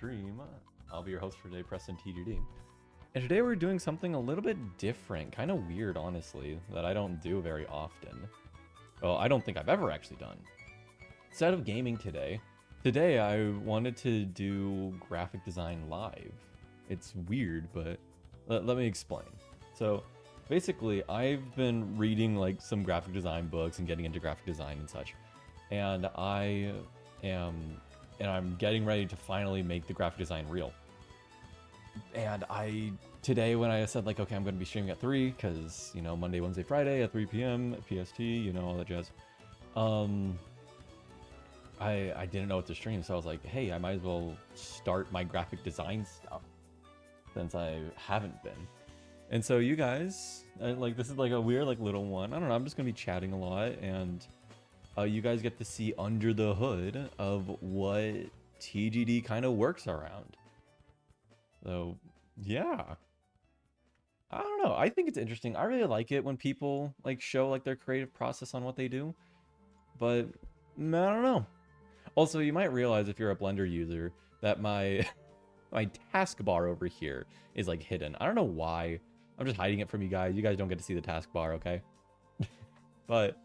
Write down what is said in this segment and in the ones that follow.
stream. I'll be your host for today, Preston TGD. And today we're doing something a little bit different, kind of weird, honestly, that I don't do very often. Well, I don't think I've ever actually done. Instead of gaming today I wanted to do graphic design live. It's weird, but let me explain. So basically, I've been reading like some graphic design books and getting into graphic design and such. And I'm getting ready to finally make the graphic design real. And today when I said like, okay, I'm going to be streaming at 3 because, you know, Monday, Wednesday, Friday at 3 p.m. PST, you know, all that jazz. I didn't know what to stream, so I was like, hey, I might as well start my graphic design stuff since I haven't been. And so you guys, like, this is like a weird, like, little one. I don't know, I'm just going to be chatting a lot, and you guys get to see under the hood of what TGD kind of works around. So, yeah. I don't know. I think it's interesting. I really like it when people, like, show, like, their creative process on what they do. But, I don't know. Also, you might realize if you're a Blender user that my taskbar over here is, like, hidden. I don't know why. I'm just hiding it from you guys. You guys don't get to see the taskbar, okay? But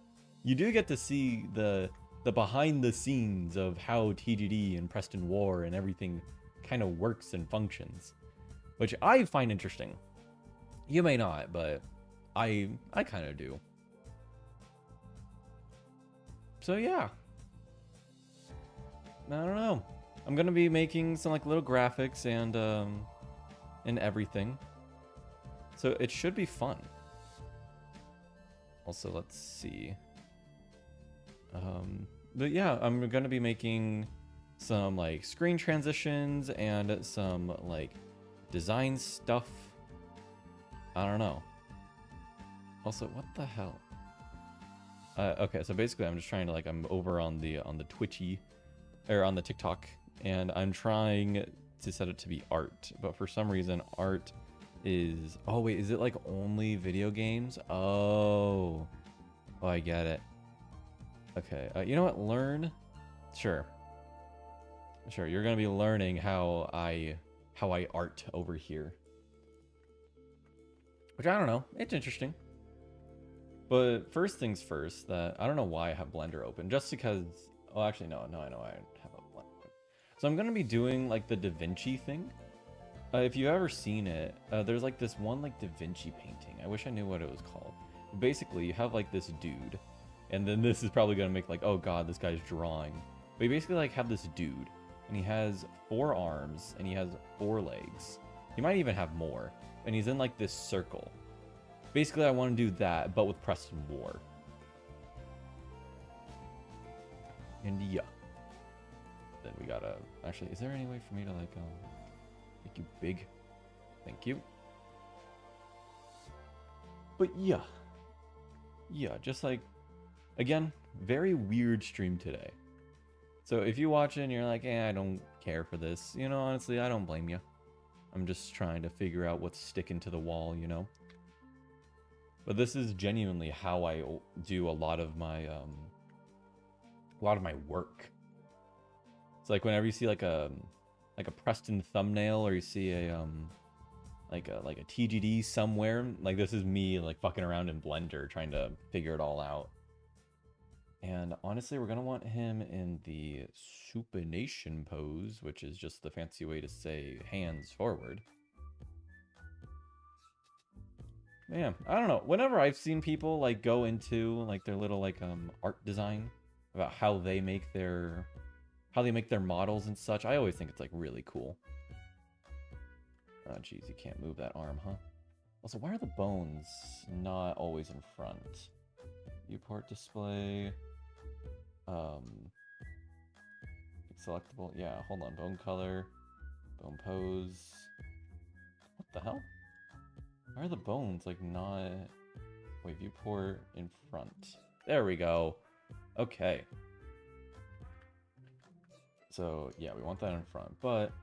you do get to see the behind the scenes of how TGD and Preston War and everything kind of works and functions, which I find interesting. You may not, but I kind of do. So yeah, I don't know. I'm gonna be making some like little graphics and everything, so it should be fun. Also, let's see. But yeah, I'm gonna be making some like screen transitions and some like design stuff. I don't know. Also, what the hell? Okay, so basically I'm just trying to like, I'm over on the Twitchy, or on the TikTok, and I'm trying to set it to be art, but for some reason art is, oh wait, is it like only video games? Oh, I get it. Okay, you know what, learn? Sure, you're gonna be learning how I art over here. Which, I don't know, it's interesting. But first things first, that I don't know why I have Blender open, just because, oh actually no, I know I have a Blender. So I'm gonna be doing like the Da Vinci thing. If you've ever seen it, there's like this one like Da Vinci painting. I wish I knew what it was called. Basically, you have like this dude, and then this is probably gonna make like, oh god, this guy's drawing. But you basically like have this dude, and he has 4 arms, and he has 4 legs. He might even have more, and he's in like this circle. Basically, I want to do that, but with Preston War. And yeah. Then we gotta, actually, is there any way for me to like, make you big? Thank you. But yeah. Yeah, just like, again, very weird stream today. So if you watch it and you're like, I don't care for this, you know, honestly, I don't blame you. I'm just trying to figure out what's sticking to the wall, you know? But this is genuinely how I do a lot of my work. It's like whenever you see like a Preston thumbnail, or you see a like a TGD somewhere, like this is me like fucking around in Blender trying to figure it all out. And honestly, we're gonna want him in the supination pose, which is just the fancy way to say hands forward. Man, I don't know. Whenever I've seen people like go into like their little like art design about how they make their models and such, I always think it's like really cool. Oh jeez, you can't move that arm, huh? Also, why are the bones not always in front? Viewport display. Selectable. Yeah, hold on. Bone color. Bone pose. What the hell? Why are the bones like not... Wait, viewport in front. There we go. Okay. So yeah, we want that in front, but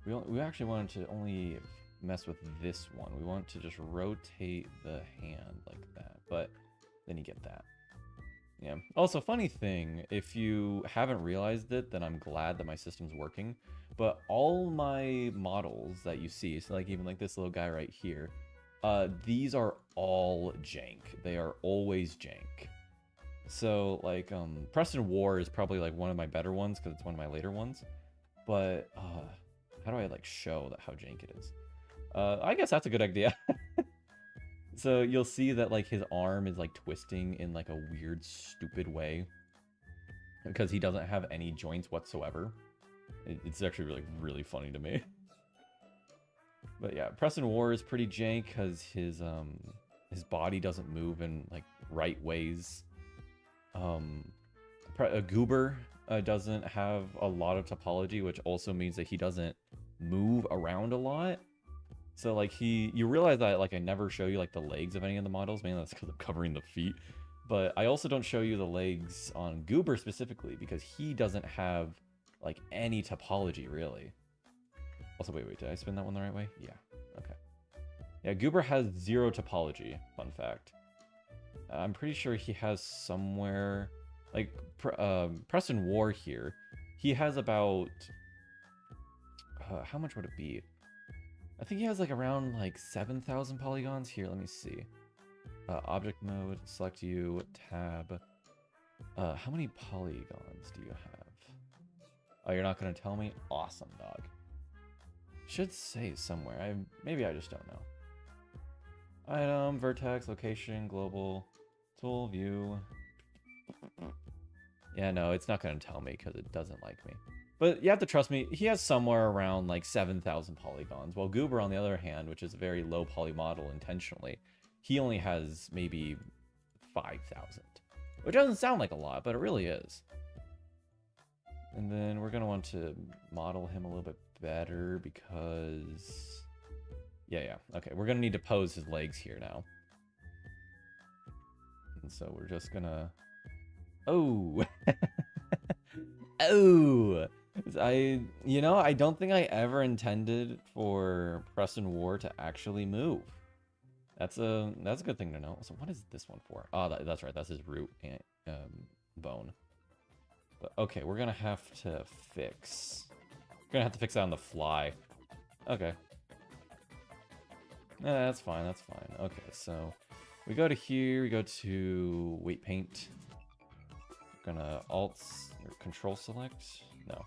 we actually wanted to only mess with this one. We want to just rotate the hand like that, but then you get that. Yeah. Also, funny thing, if you haven't realized it, then I'm glad that my system's working. But all my models that you see, so like even like this little guy right here, these are all jank. They are always jank. So like Preston War is probably like one of my better ones because it's one of my later ones. But how do I like show that how jank it is? I guess that's a good idea. So you'll see that like his arm is like twisting in like a weird, stupid way because he doesn't have any joints whatsoever. It's actually really, really funny to me. But yeah, Preston War is pretty jank because his body doesn't move in like right ways. Goober doesn't have a lot of topology, which also means that he doesn't move around a lot. So like you realize that like I never show you like the legs of any of the models, mainly that's because I'm covering the feet. But I also don't show you the legs on Goober specifically because he doesn't have like any topology really. Also, wait, did I spin that one the right way? Yeah, okay. Yeah, Goober has 0 topology, fun fact. I'm pretty sure he has somewhere, like, Preston War here, he has about, how much would it be? I think he has, like, around, like, 7,000 polygons. Here, let me see. Object mode, select you, tab. How many polygons do you have? Oh, you're not going to tell me? Awesome, dog. Should say somewhere. Maybe I just don't know. Item, vertex, location, global, tool, view. Yeah, no, it's not going to tell me because it doesn't like me. But you have to trust me, he has somewhere around like 7,000 polygons. While Goober, on the other hand, which is a very low poly model intentionally, he only has maybe 5,000. Which doesn't sound like a lot, but it really is. And then we're going to want to model him a little bit better because... Yeah. Okay, we're going to need to pose his legs here now. And so we're just going to... Oh! Oh! I don't think I ever intended for Preston War to actually move. That's a good thing to know. So what is this one for? Oh, that's right. That's his root and bone. But okay, we're gonna have to fix. We're gonna have to fix that on the fly. Okay. That's fine. That's fine. Okay, so we go to here. We go to weight paint. We're gonna Alt or Control select. No.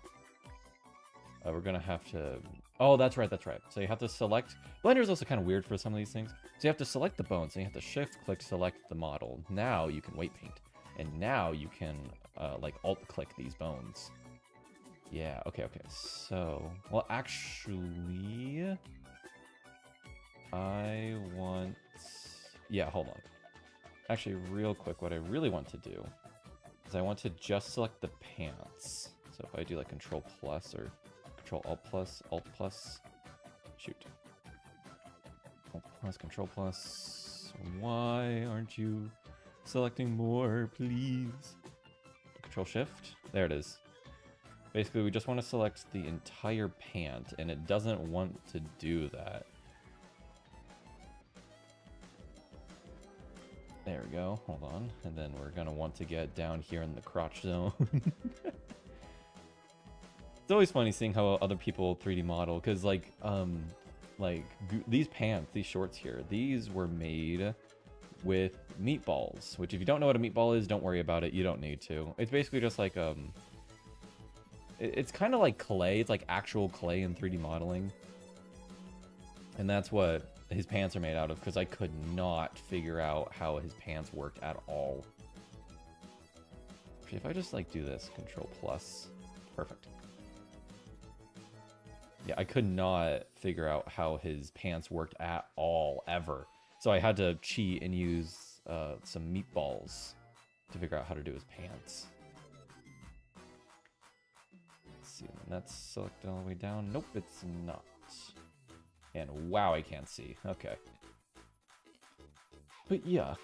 We're gonna have to... Oh, that's right, that's right. So you have to select... Blender is also kind of weird for some of these things. So you have to select the bone, so you have to shift-click select the model. Now you can weight paint. And now you can, like, alt-click these bones. Yeah, okay. So... Well, actually... I want... Yeah, hold on. Actually, real quick, what I really want to do is I want to just select the pants. So if I do, like, Control plus or... Control Alt plus, shoot. Alt plus, Control plus. Why aren't you selecting more, please? Control Shift. There it is. Basically, we just want to select the entire pant, and it doesn't want to do that. There we go. Hold on. And then we're going to want to get down here in the crotch zone. It's always funny seeing how other people 3D model, because like these pants, these shorts here, these were made with meatballs, which if you don't know what a meatball is, don't worry about it. You don't need to. It's basically just like, it's kind of like clay. It's like actual clay in 3D modeling. And that's what his pants are made out of, because I could not figure out how his pants worked at all. If I just like do this, Control plus, perfect. Yeah, I could not figure out how his pants worked at all, ever. So I had to cheat and use some meatballs to figure out how to do his pants. Let's see, and that's selected all the way down. Nope, it's not. And wow, I can't see. Okay. But yeah,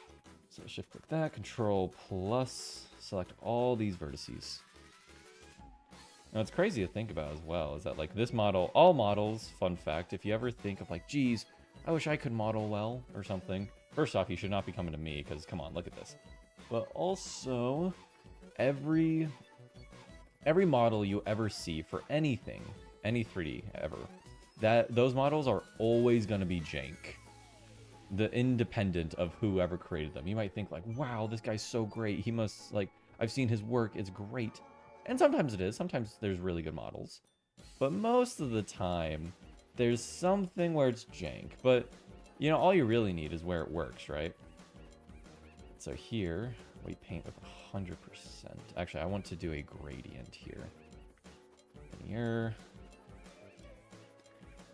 so shift click that, Control plus, select all these vertices. Now, it's crazy to think about as well, is that, like, this model, all models, fun fact, if you ever think of, like, geez, I wish I could model well, or something, first off, you should not be coming to me, because, come on, look at this. But also, every model you ever see for anything, any 3D ever, those models are always going to be jank. The independent of whoever created them. You might think like, wow, this guy's so great. He must, like, I've seen his work. It's great. And sometimes it is. Sometimes there's really good models. But most of the time, there's something where it's jank. But, you know, all you really need is where it works, right? So here, we paint with 100%. Actually, I want to do a gradient here. Linear.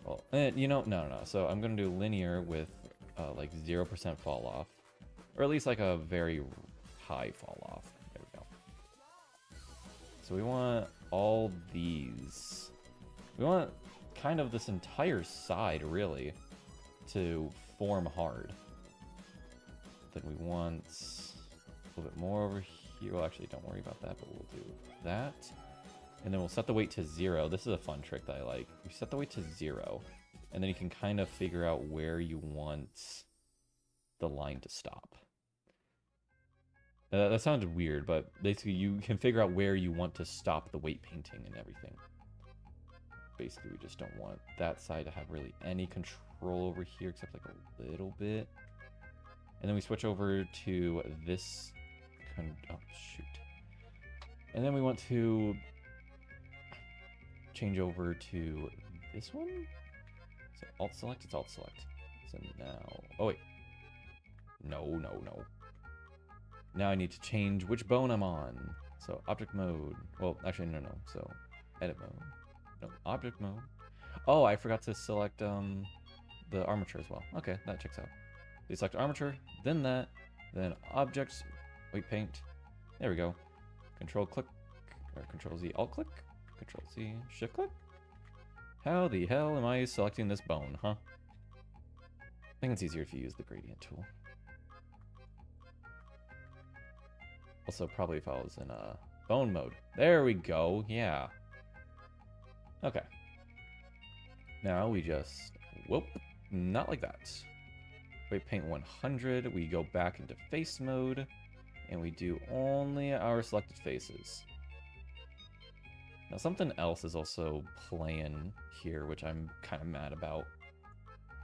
Well, you know, no. So I'm going to do linear with like 0% fall off. Or at least like a very high fall off. There we go. So we want all these. We want kind of this entire side, really, to form hard. Then we want a little bit more over here. Well, actually, don't worry about that, but we'll do that. And then we'll set the weight to 0. This is a fun trick that I like. We set the weight to 0, and then you can kind of figure out where you want the line to stop. That sounds weird, but basically you can figure out where you want to stop the weight painting and everything. Basically, we just don't want that side to have really any control over here, except like a little bit. And then we switch over to this. Oh, shoot. And then we want to change over to this one. So alt select, it's alt select. So now, oh wait. No. Now I need to change which bone I'm on. So object mode. Well, actually, no. So edit mode. No, object mode. Oh, I forgot to select the armature as well. Okay, that checks out. You select armature, then that, then objects, weight paint. There we go. Control click, or Control Z, alt click, Control Z, shift click. How the hell am I selecting this bone, huh? I think it's easier if you use the gradient tool. Also, probably if I was in bone mode. There we go, yeah. Okay. Now we just, whoop, not like that. Weight paint 100, we go back into face mode, and we do only our selected faces. Now something else is also playing here, which I'm kind of mad about.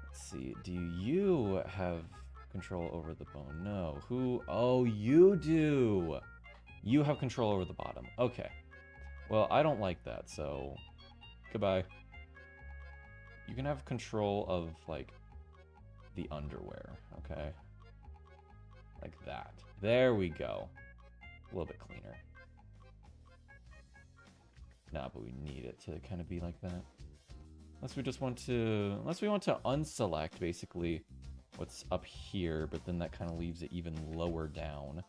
Let's see, do you have control over the bone? No. Who? Oh, you do! You have control over the bottom. Okay. Well, I don't like that, so goodbye. You can have control of, like, the underwear, okay? Like that. There we go. A little bit cleaner. Nah, but we need it to kind of be like that. Unless we just want to... Unless we want to unselect, basically, what's up here, but then that kind of leaves it even lower down.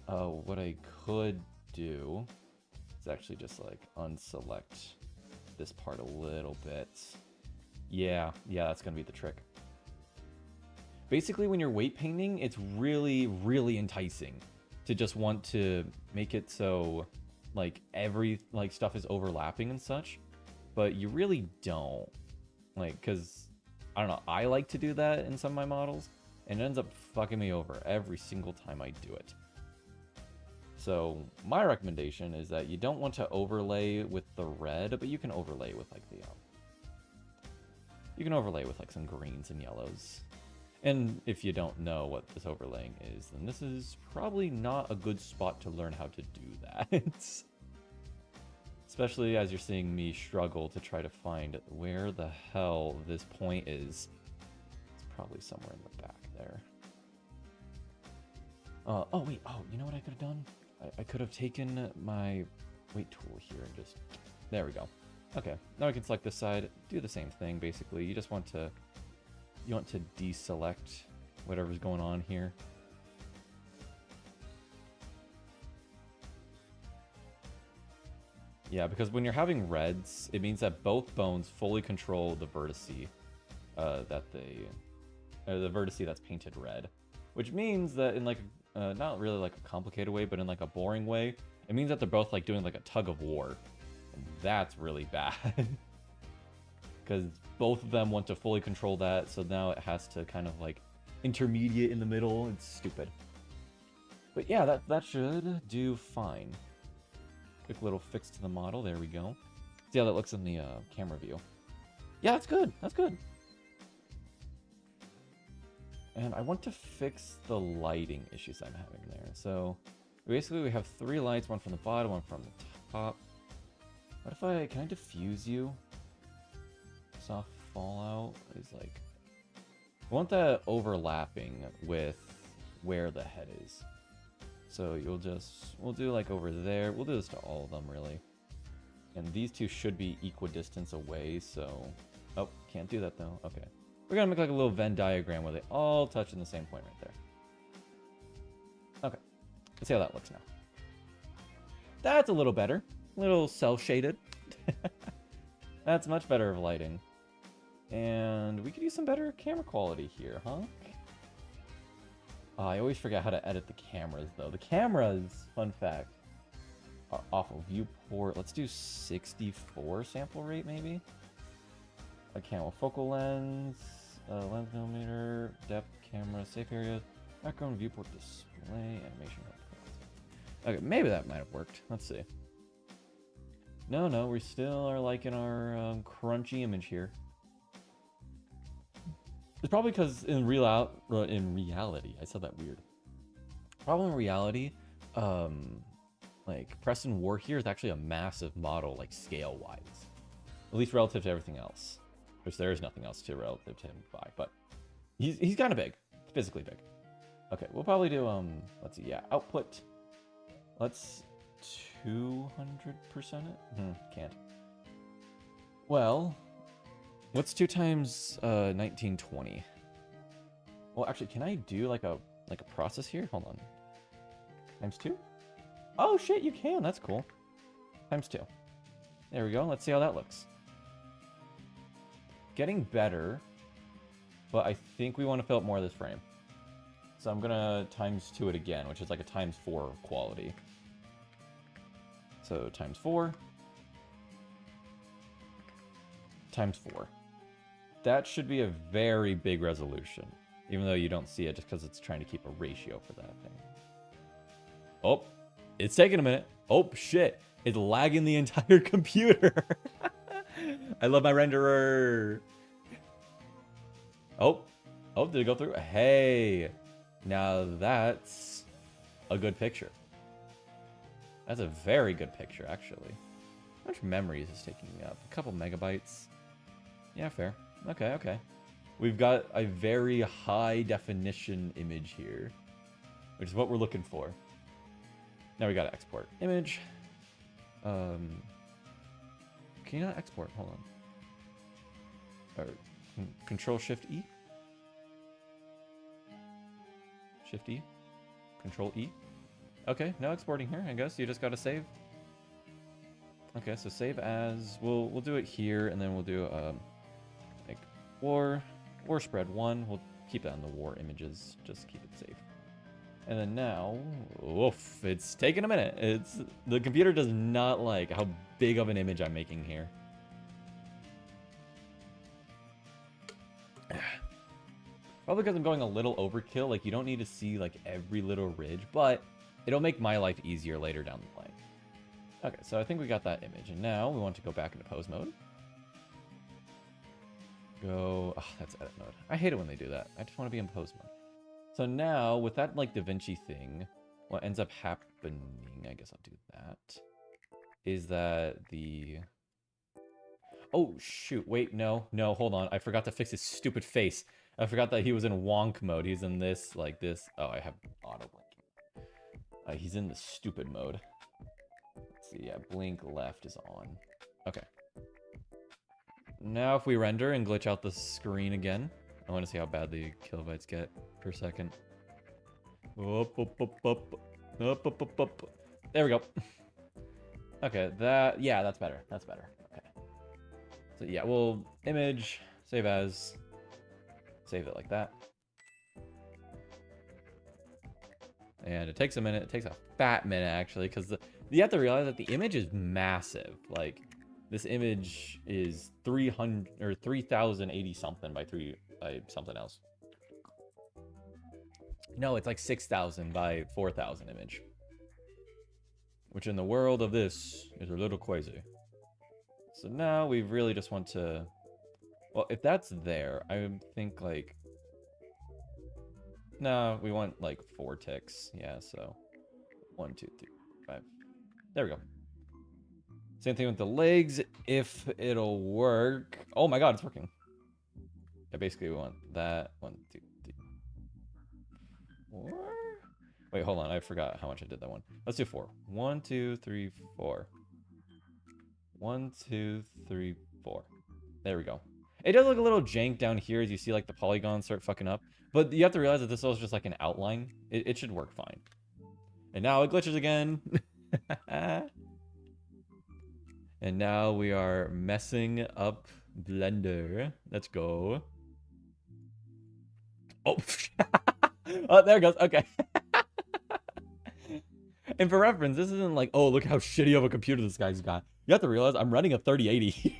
What I could do is actually just, like, unselect this part a little bit. Yeah, that's gonna be the trick. Basically, when you're weight painting, it's really, really enticing to just want to make it so, like, every, like, stuff is overlapping and such. But you really don't. Like, because, I don't know, I like to do that in some of my models, and it ends up fucking me over every single time I do it. So, my recommendation is that you don't want to overlay with the red, but you can overlay with, like, the, you can overlay with, like, some greens and yellows. And if you don't know what this overlaying is, then this is probably not a good spot to learn how to do that. Especially as you're seeing me struggle to try to find where the hell this point is. It's probably somewhere in the back there. Oh wait, you know what I could have done? I could have taken my weight tool here and just... There we go. Okay, now we can select this side, do the same thing basically. You just want to... You want to deselect whatever's going on here. Yeah, because when you're having reds, it means that both bones fully control the vertice the vertice that's painted red. Which means that in like, not really like a complicated way, but in like a boring way, it means that they're both like doing like a tug of war. And that's really bad. Because both of them want to fully control that, so now it has to kind of like intermediate in the middle. It's stupid. But yeah, that should do fine. Quick little fix to the model. There we go. See how that looks in the camera view. Yeah, that's good. That's good. And I want to fix the lighting issues I'm having there. So basically we have 3 lights, one from the bottom, one from the top. What if can I diffuse you? Soft fallout is like, I want that overlapping with where the head is. So we'll do like over there. We'll do this to all of them really. And these two should be equidistant away, so... Oh, can't do that though. Okay. We're gonna make like a little Venn diagram where they all touch in the same point right there. Okay. Let's see how that looks now. That's a little better. A little cel-shaded. That's much better of lighting. And we could use some better camera quality here, huh? Oh, I always forget how to edit the cameras, though. The cameras, fun fact, are awful. Viewport, let's do 64 sample rate, maybe? Camera focal lens, lens millimeter, depth, camera, safe areas, background, viewport display, animation. Okay, maybe that might have worked. Let's see. No, we still are liking our crunchy image here. It's probably because in reality, I said that weird. Probably in reality, like Preston War here is actually a massive model, like scale-wise, at least relative to everything else. Which there is nothing else to relative to him by, but he's kind of big, physically big. Okay, we'll probably do let's see, yeah, output. Let's 200% it. Can't. Well. What's 2 times 1920? Well, actually, can I do like a process here? Hold on. Times 2? Oh shit, you can. That's cool. Times 2. There we go. Let's see how that looks. Getting better, but I think we want to fill up more of this frame. So I'm gonna times 2 it again, which is like a times 4 quality. So times 4. Times 4. That should be a very big resolution, even though you don't see it just because it's trying to keep a ratio for that thing. Oh, it's taking a minute. Oh, shit. It's lagging the entire computer. I love my renderer. Oh, did it go through? Hey, now that's a good picture. That's a very good picture, actually. How much memory is this taking up? A couple megabytes. Yeah, fair. Okay. We've got a very high definition image here, which is what we're looking for. Now we gotta export image. Can you not export? Hold on. Or Control Shift E. Shift E. Control E. Okay, no exporting here. I guess you just gotta save. Okay, so save as. We'll do it here, and then we'll do like war spread 1. We'll keep that on the war images. Just keep it safe. And then now, oof, it's taking a minute. The computer does not like how big of an image I'm making here. Probably because I'm going a little overkill. Like, you don't need to see like every little ridge, but it'll make my life easier later down the line. Okay, so I think we got that image, and now we want to go back into pose mode. Go, oh, that's edit mode. I hate it when they do that. I just want to be in pose mode. So now, with that, like, DaVinci thing, what ends up happening, I guess I'll do that, is that the... Oh, shoot, wait, no, hold on. I forgot to fix his stupid face. I forgot that he was in wonk mode. He's in this, like this. Oh, I have auto blinking. He's in the stupid mode. Let's see, yeah, blink left is on. Okay. Now if we render and glitch out the screen again, I want to see how bad the kilobytes get per second. Up. There we go. Okay, yeah, that's better. That's better. Okay. So yeah, we'll image, save as, save it like that. And it takes a minute. It takes a fat minute, actually, because you have to realize that the image is massive. Like, this image is 300 or 3080 something by something else. No, it's like 6,000 by 4,000 image. Which in the world of this is a little crazy. So now we really just want to... Well, if that's there, I would think like... No, we want like 4 ticks. Yeah, so 1, 2, 3, 5. There we go. Same thing with the legs, if it'll work. Oh my god, it's working. Yeah, basically we want that. 1, 2, 3, 4. Wait, hold on. I forgot how much I did that one. Let's do 4. 1, 2, 3, 4. 1, 2, 3, 4. There we go. It does look a little jank down here as you see like the polygons start fucking up. But you have to realize that this was just like an outline. It should work fine. And now it glitches again. And now we are messing up Blender. Let's go. Oh, oh, there it goes. Okay. And for reference, this isn't like, oh, look how shitty of a computer this guy's got. You have to realize I'm running a 3080 here.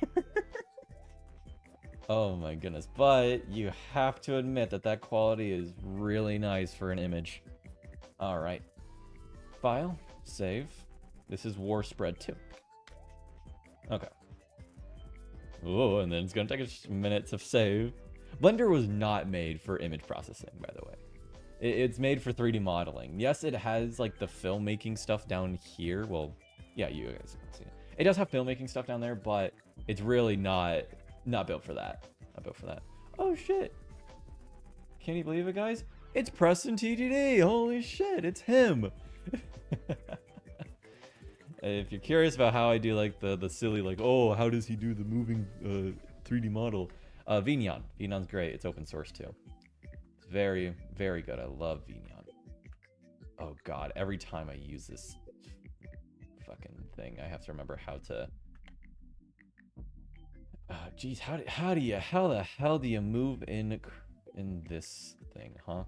Oh my goodness. But you have to admit that that quality is really nice for an image. All right. File, save. This is War Spread 2. Okay. Oh, and then it's going to take a minute to save. Blender was not made for image processing, by the way. It's made for 3D modeling. Yes, it has like the filmmaking stuff down here. Well, yeah, you guys can see it. It does have filmmaking stuff down there, but it's really not built for that. Not built for that. Oh shit! Can you believe it, guys? It's Preston TGD. Holy shit! It's him. If you're curious about how I do like the silly like, oh, how does he do the moving 3D model? Vignon. Vignon's great. It's open source too. It's very, very good. I love Vignon. Oh god, every time I use this fucking thing, I have to remember how to... Geez, how the hell do you move in this thing, huh?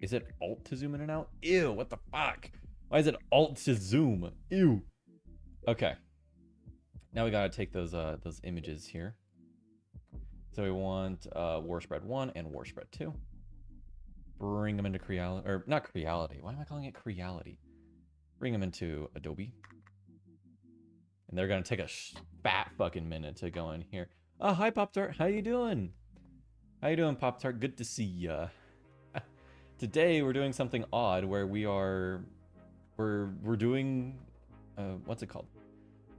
Is it Alt to zoom in and out? Ew, what the fuck? Why is it Alt to zoom? Ew. Okay. Now we gotta take those images here. So we want War Spread 1 and War Spread 2. Bring them into Creality, or not Creality. Why am I calling it Creality? Bring them into Adobe. And they're gonna take a fat fucking minute to go in here. Oh, hi Pop-Tart, how you doing? How you doing, Pop-Tart? Good to see ya. Today we're doing something odd where we're doing what's it called?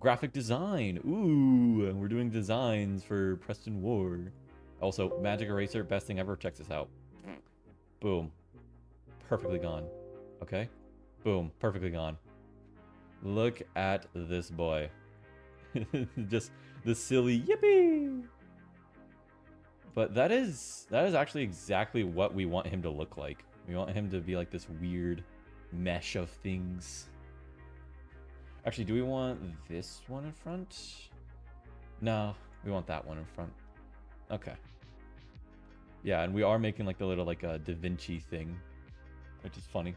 Graphic design. Ooh, and we're doing designs for Preston War. Also, Magic Eraser, best thing ever. Check this out. Boom. Perfectly gone. Okay? Boom. Perfectly gone. Look at this boy. Just the silly yippee. But that is actually exactly what we want him to look like. We want him to be like this weird mesh of things. Actually, do we want this one in front? No, we want that one in front. Okay. Yeah, and we are making like the little like a Da Vinci thing, which is funny.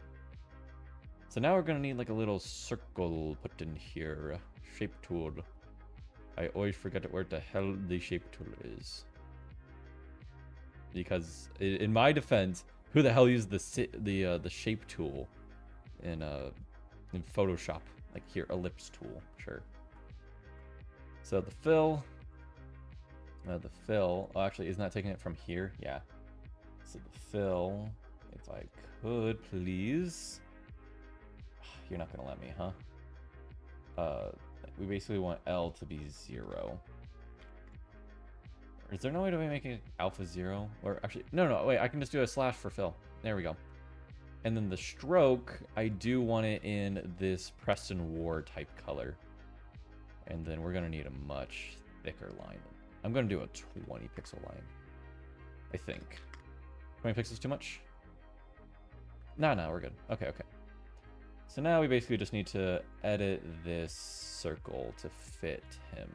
So now we're gonna need like a little circle put in here. Shape tool. I always forget where the hell the shape tool is. Because in my defense, who the hell uses the shape tool in Photoshop? Like here, ellipse tool, sure. So the fill, oh, actually, isn't that taking it from here? Yeah. So the fill, if I could, please. You're not gonna let me, huh? We basically want L to be 0. Is there no way to make it alpha 0? Or actually, no, wait, I can just do a slash for fill. There we go. And then the stroke, I do want it in this Preston War type color. And then we're gonna need a much thicker line. I'm gonna do a 20 pixel line, I think. 20 pixels too much? No, we're good. Okay. So now we basically just need to edit this circle to fit him.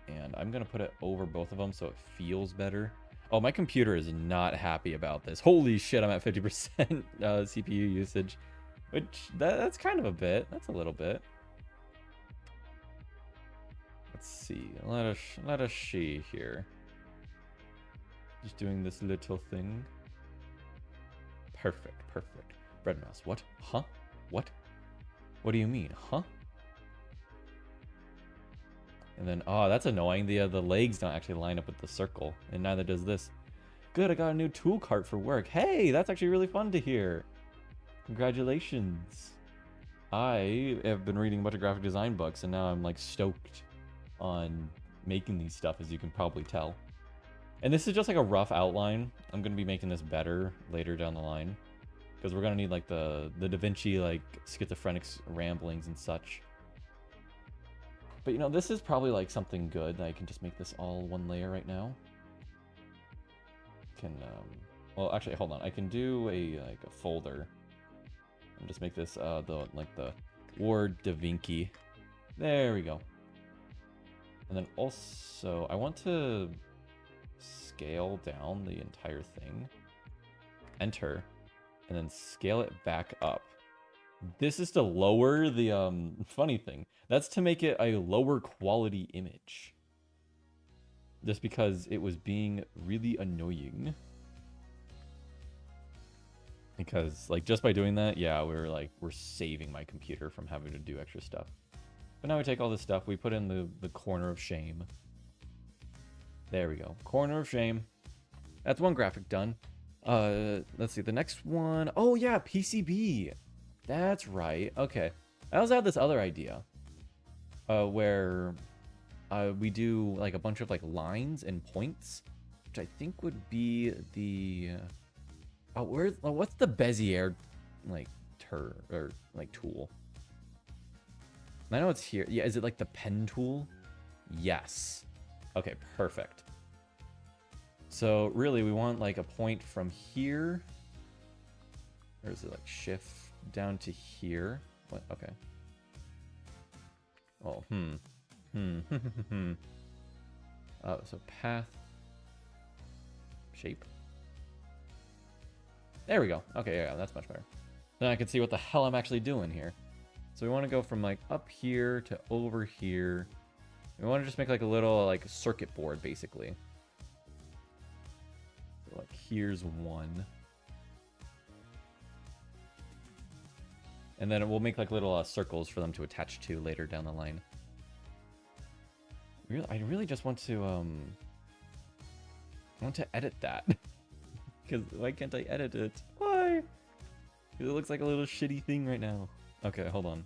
And I'm gonna put it over both of them so it feels better. Oh, my computer is not happy about this. Holy shit, I'm at 50% CPU usage. Which, that's kind of a bit. That's a little bit. Let's see. Let us see here. Just doing this little thing. Perfect, perfect. Bread mouse, what? Huh? What? What do you mean, huh? And then, oh, that's annoying. The legs don't actually line up with the circle, and neither does this. Good, I got a new tool cart for work. Hey, that's actually really fun to hear. Congratulations. I have been reading a bunch of graphic design books, and now I'm like stoked on making these stuff, as you can probably tell. And this is just like a rough outline. I'm going to be making this better later down the line, because we're going to need like the Da Vinci like schizophrenic ramblings and such. But you know, this is probably like something good. I can just make this all one layer right now. Can well, actually, hold on. I can do a folder and just make this the Word Da Vinci. There we go. And then also, I want to scale down the entire thing. Enter, and then scale it back up. This is to lower the funny thing. That's to make it a lower quality image. Just because it was being really annoying. Because like just by doing that, yeah, we're saving my computer from having to do extra stuff. But now we take all this stuff, we put in the corner of shame. There we go. Corner of shame. That's one graphic done. Let's see, the next one. Oh yeah, PCB. That's right. Okay. I also have this other idea. Where we do like a bunch of like lines and points, which I think would be the what's the Bezier like tool? I know it's here. Yeah, is it like the pen tool? Yes. Okay, perfect. So really we want like a point from here, or is it like shift down to here? What? Okay. Oh, so path, shape. There we go. Okay, yeah, that's much better. Then I can see what the hell I'm actually doing here. So we want to go from like up here to over here. We want to just make like a little like circuit board, basically. So like here's one. And then we'll make like little circles for them to attach to later down the line. I really just want to edit that. Because why can't I edit it? Why? Because it looks like a little shitty thing right now. Okay, hold on.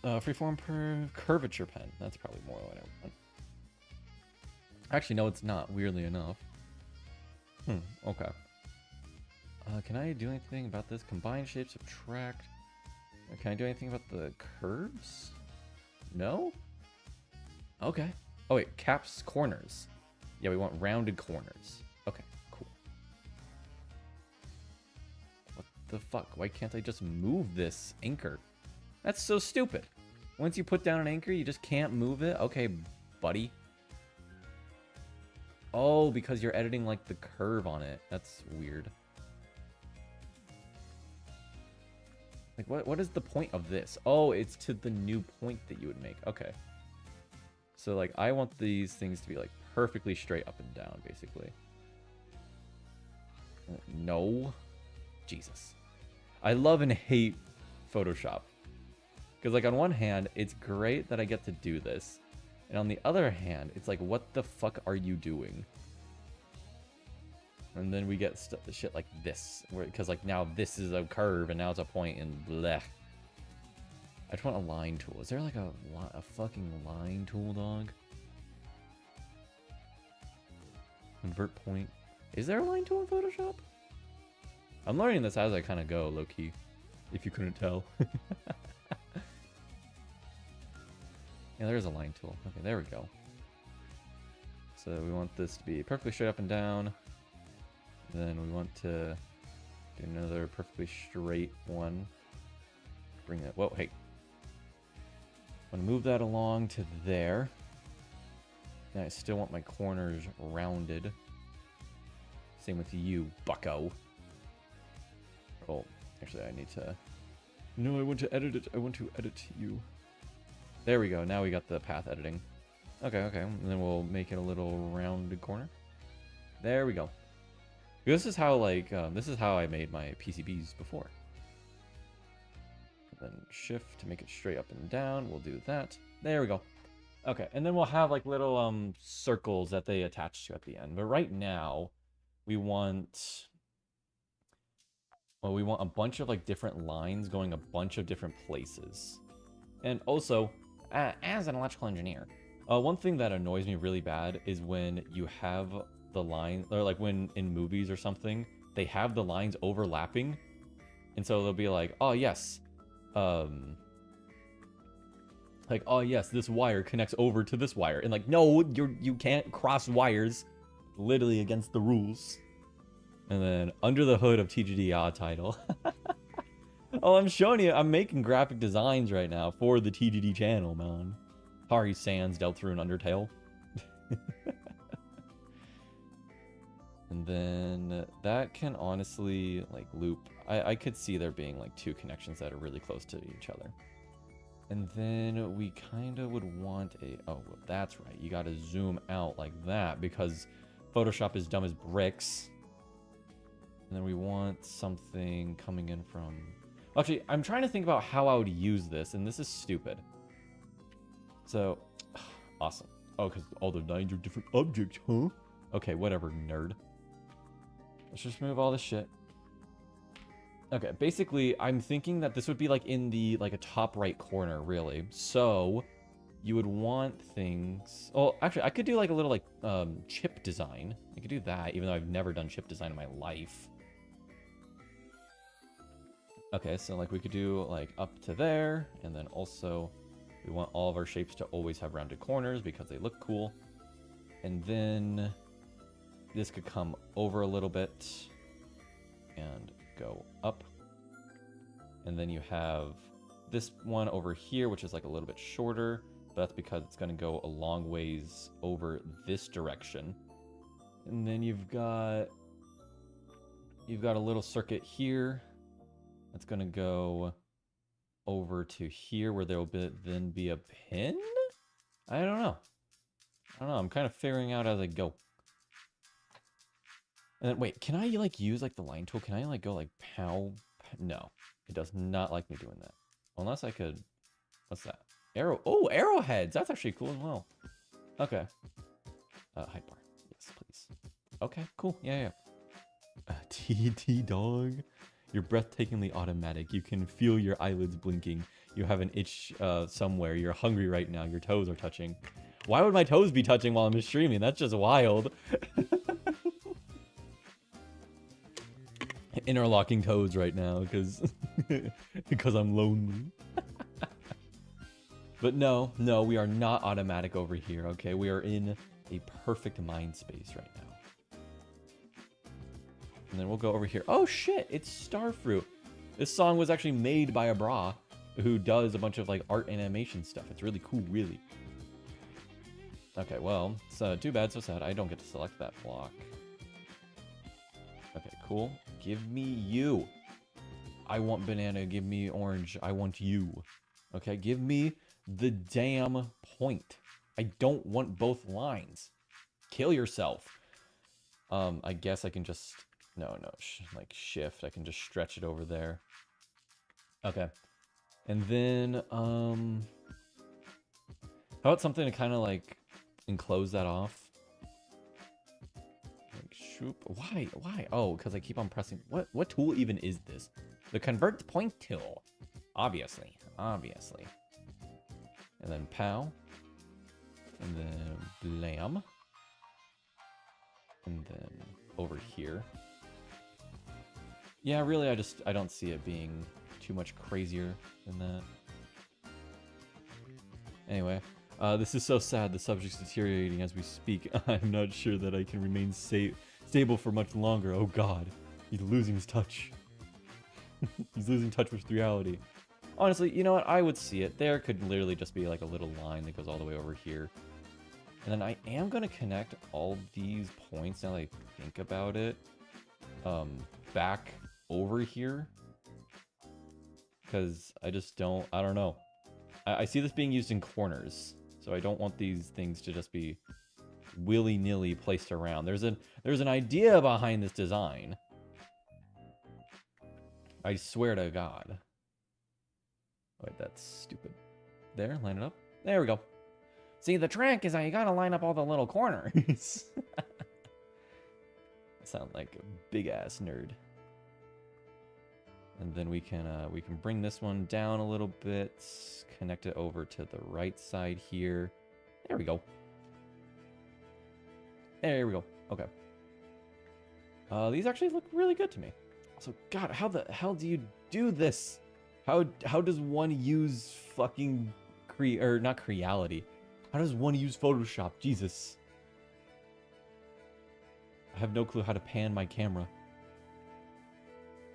Freeform per curvature pen. That's probably more what I want. Actually, no, it's not, weirdly enough. Okay. Can I do anything about this? Combine shape, subtract. Can I do anything about the curves? No? Okay. Oh wait, caps, corners. Yeah, we want rounded corners. Okay, cool. What the fuck? Why can't I just move this anchor? That's so stupid. Once you put down an anchor, you just can't move it? Okay, buddy. Oh, because you're editing like the curve on it. That's weird. Like, what is the point of this? Oh, it's to the new point that you would make. Okay. So, like, I want these things to be, like, perfectly straight up and down, basically. No. Jesus. I love and hate Photoshop. Because, like, on one hand, it's great that I get to do this. And on the other hand, it's like, what the fuck are you doing? And then we get shit like this. Because, like, now this is a curve and now it's a point and bleh. I just want a line tool. Is there, like, a fucking line tool, dog? Invert point. Is there a line tool in Photoshop? I'm learning this as I kind of go, low-key. If you couldn't tell. Yeah, there's a line tool. Okay, there we go. So we want this to be perfectly straight up and down. Then we want to do another perfectly straight one. Bring that. Whoa, hey. I'm going to move that along to there. And I still want my corners rounded. Same with you, bucko. Oh, actually, I need to... No, I want to edit it. I want to edit you. There we go. Now we got the path editing. Okay, okay. And then we'll make it a little rounded corner. There we go. This is how, like, this is how I made my PCBs before. Then shift to make it straight up and down. We'll do that. There we go. Okay, and then we'll have, like, little, circles that they attach to at the end. But right now, we want... Well, we want a bunch of, like, different lines going a bunch of different places. And also, as an electrical engineer, one thing that annoys me really bad is when you have the line, or like when in movies or something, they have the lines overlapping. And so they'll be like, oh yes, like, oh yes, this wire connects over to this wire. And like, no, you can't cross wires, literally against the rules. And then under the hood of TGD odd title. Oh, I'm showing you, I'm making graphic designs right now for the TGD channel, man. Hari Sans dealt through an Undertale. And then that can honestly, like, loop. I could see there being, like, two connections that are really close to each other. And then we kind of would want a... Oh, well, that's right. You got to zoom out like that because Photoshop is dumb as bricks. And then we want something coming in from... Actually, I'm trying to think about how I would use this, and this is stupid. So, awesome. Oh, because all the lines are different objects, huh? Okay, whatever, nerd. Let's just move all this shit. Okay, basically, I'm thinking that this would be like in the, like a top right corner, really. So, you would want things... Oh, actually, I could do like a little like chip design. I could do that, even though I've never done chip design in my life. Okay, so like we could do like up to there, and then also we want all of our shapes to always have rounded corners because they look cool. And then this could come over a little bit and go up. And then you have this one over here, which is like a little bit shorter, but that's because it's going to go a long ways over this direction. And then you've got a little circuit here that's going to go over to here where there will then be a pin? I don't know. I'm kind of figuring out as I go. And then, wait, can I, like, use, like, the line tool? Can I, like, go, like, pow? No. It does not like me doing that. Unless I could... What's that? Arrow... Oh, arrowheads! That's actually cool as well. Okay. Height bar. Yes, please. Okay, cool. Yeah. TT dog. You're breathtakingly automatic. You can feel your eyelids blinking. You have an itch somewhere. You're hungry right now. Your toes are touching. Why would my toes be touching while I'm streaming? That's just wild. Interlocking toes right now because I'm lonely. But no, we are not automatic over here, okay? We are in a perfect mind space right now. And then we'll go over here. Oh shit, it's Starfruit. This song was actually made by a bra who does a bunch of like art and animation stuff. It's really cool, really. Okay, well, it's too bad, so sad. I don't get to select that block. Okay, cool. Give me you. I want banana. Give me orange. I want you. Okay, give me the damn point. I don't want both lines. Kill yourself. I guess I can just... No, like shift. I can just stretch it over there. Okay. And then, how about something to kind of like enclose that off? Like, shoop. Why? Oh, because I keep on pressing. What tool even is this? The convert point tool. Obviously. And then pow. And then blam. And then over here. Yeah, really, I don't see it being too much crazier than that. Anyway, this is so sad. The subject's deteriorating as we speak. I'm not sure that I can remain stable for much longer. Oh god, he's losing his touch. He's losing touch with reality. Honestly, you know what? I would see it. There could literally just be like a little line that goes all the way over here. And then I am going to connect all these points, now that I think about it, back over here. Because I don't know. I see this being used in corners. So I don't want these things to just be willy-nilly placed around. There's an idea behind this design. I swear to God. Wait, that's stupid. There, line it up. There we go. See, the trick is that you gotta line up all the little corners. I sound like a big-ass nerd. And then we can bring this one down a little bit, connect it over to the right side here. There we go. There we go. Okay. These actually look really good to me. So, God, how the hell do you do this? How does one use fucking not Creality? How does one use Photoshop? Jesus. I have no clue how to pan my camera.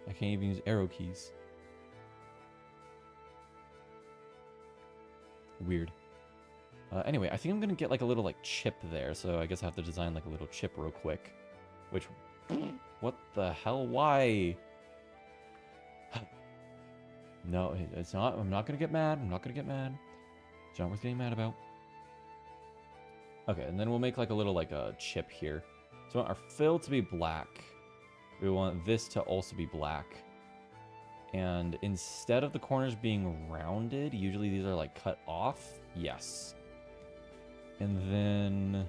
I can't even use arrow keys. Weird. Anyway, I think I'm gonna get like a little like chip there, so I guess I have to design like a little chip real quick. Which, what the hell? Why? No, it's not. I'm not gonna get mad. I'm not gonna get mad. It's not worth getting mad about. Okay, and then we'll make like a little like a chip here. So we want our fill to be black. We want this to also be black. And instead of the corners being rounded, usually these are like cut off. Yes. And then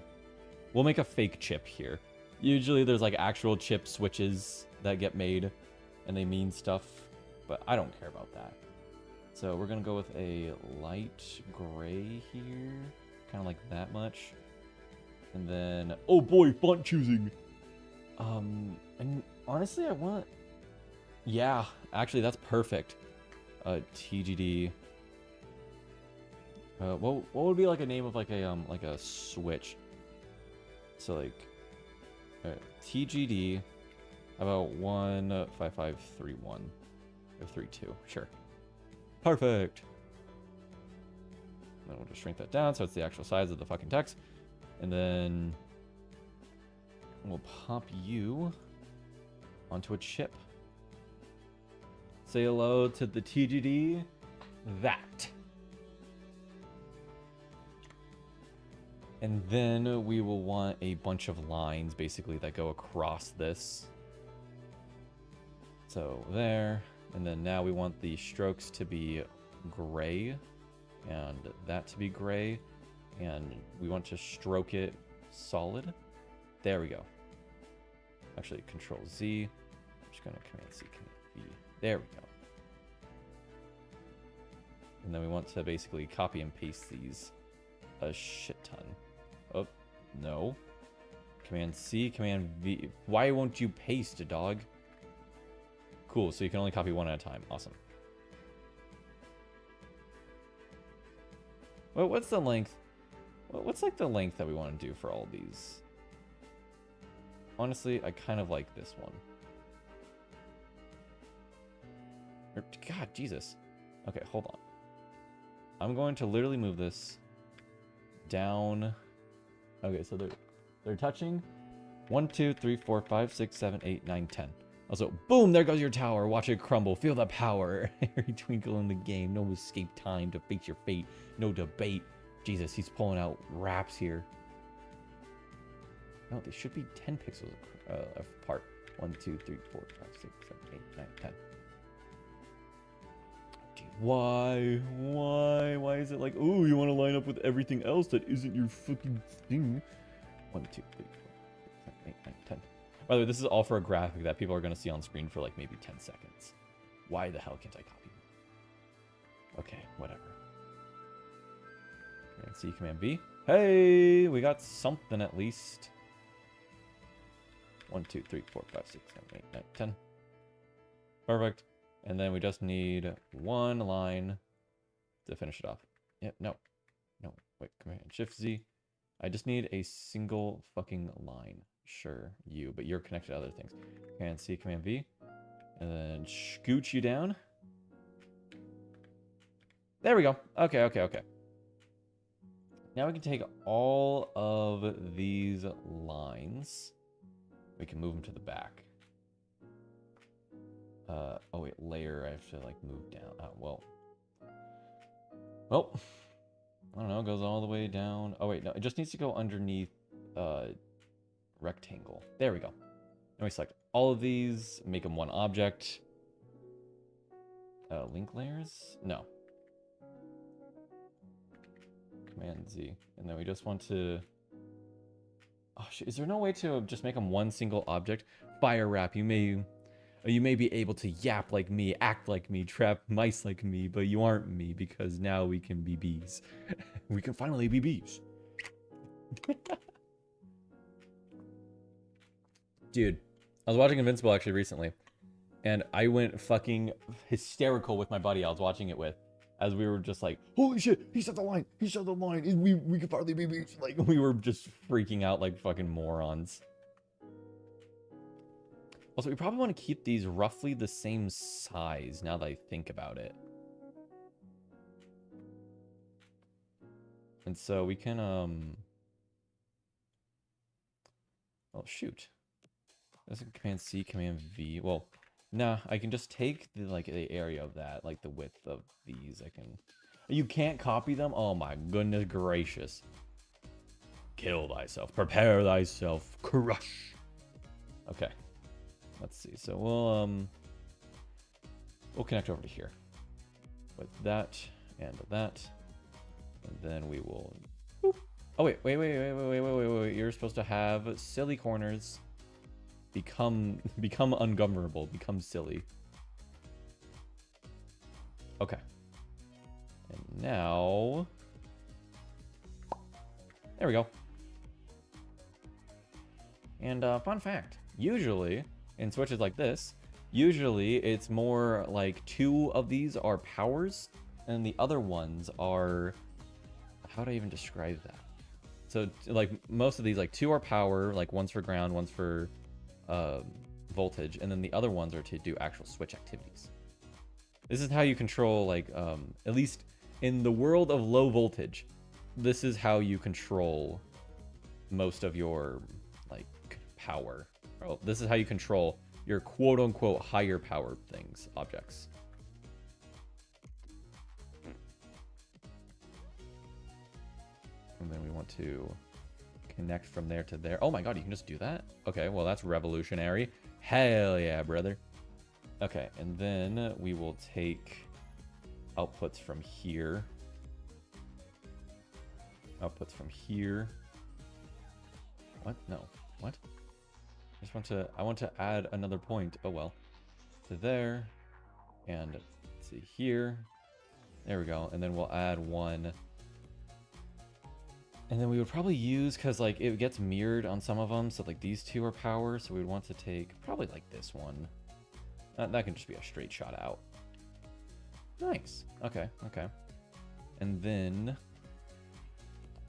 we'll make a fake chip here. Usually there's like actual chip switches that get made and they mean stuff, but I don't care about that. So we're gonna go with a light gray here, kind of like that much. And then, oh boy, font choosing. And honestly, I want, yeah, actually that's perfect. TGD. What would be like a name of like a switch? So like, TGD, about 15531 or 32. Sure. Perfect. Then we'll just shrink that down so it's the actual size of the fucking text, and then we'll pop you onto a chip. Say hello to the TGD. That. And then we will want a bunch of lines, basically, that go across this. So there. And then now we want the strokes to be gray. And that to be gray. And we want to stroke it solid. There we go. Actually, Control Z. I'm just going to Command C, Command V. There we go. And then we want to basically copy and paste these a shit ton. Oh, no. Command C, Command V. Why won't you paste, dog? Cool, so you can only copy one at a time. Awesome. Well, what's the length? What's like the length that we want to do for all these? Honestly, I kind of like this one. God, Jesus. Okay, hold on. I'm going to literally move this down. Okay, so they're touching. 1, 2, 3, 4, 5, 6, 7, 8, 9, 10. Also, boom, there goes your tower. Watch it crumble. Feel the power. Every twinkle in the game. No escape time to face your fate. No debate. Jesus, he's pulling out raps here. No, they should be 10 pixels apart. 1, 2, 3, 4, 5, 6, 7, 8, 9, 10. Why? Why is it like, oh, you want to line up with everything else that isn't your fucking thing? 1, 2, 3, 4, 5, 6, 7, 8, 9, 10. By the way, this is all for a graphic that people are going to see on screen for like maybe 10 seconds. Why the hell can't I copy? Okay, whatever. Command C, Command V. Hey, we got something at least. 1, 2, 3, 4, 5, 6, 7, 8, 9, 10. Perfect. And then we just need one line to finish it off. Yep, no. No, wait, Command Shift Z. I just need a single fucking line. Sure, you, but you're connected to other things. Command C, Command V. And then scooch you down. There we go. Okay, okay, okay. Now we can take all of these lines. We can move them to the back. Oh wait, layer, I have to like move down. Well, I don't know, it goes all the way down. Oh wait, no, it just needs to go underneath rectangle. There we go. And we select all of these, make them one object. Link layers? No. Command Z. And then we just want to... Oh, shit. Is there no way to just make them one single object? Fire wrap, you may be able to yap like me, act like me, trap mice like me, but you aren't me because now we can be bees. We can finally be bees. Dude, I was watching Invincible actually recently, and I went fucking hysterical with my buddy I was watching it with, as we were just like, holy shit, he said the line, we could finally be bees. Like, we were just freaking out like fucking morons. Also, we probably want to keep these roughly the same size now that I think about it. And so we can, oh, shoot. That's Command C, Command V. Well, nah, I can just take the, like, the area of that, like the width of these. I can... You can't copy them? Oh my goodness gracious. Kill thyself. Prepare thyself. Crush. Okay. Let's see. So we'll connect over to here with that and that, and then we will. Boop. Oh wait! You're supposed to have silly corners become ungovernable, become silly. Okay. And now, there we go. And fun fact: usually, in switches like this, usually it's more like 2 of these are powers, and the other ones are... How would I even describe that? So, like, most of these, like, 2 are power, like, one's for ground, one's for voltage, and then the other ones are to do actual switch activities. This is how you control, like, at least in the world of low voltage, this is how you control most of your, like, power. Oh, this is how you control your quote-unquote higher powered things, objects. And then we want to connect from there to there. Oh my god, you can just do that? Okay, well that's revolutionary. Hell yeah, brother. Okay, and then we will take outputs from here. Outputs from here. What? No. What? I want to add another point. Oh well. To there. And let's see here. There we go. And then we'll add one. And then we would probably use, because like it gets mirrored on some of them. So like these 2 are power. So we would want to take probably like this one. That can just be a straight shot out. Nice. Okay. Okay. And then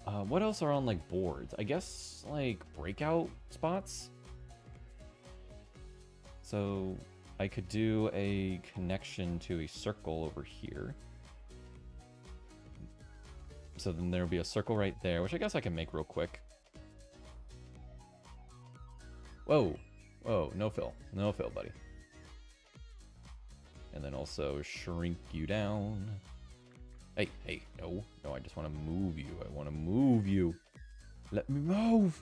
what else are on like boards? I guess like breakout spots. So I could do a connection to a circle over here. So then there will be a circle right there, which I guess I can make real quick. Whoa. Whoa, no fill. No fill, buddy. And then also shrink you down. Hey, hey, no. No, I just want to move you. I want to move you. Let me move.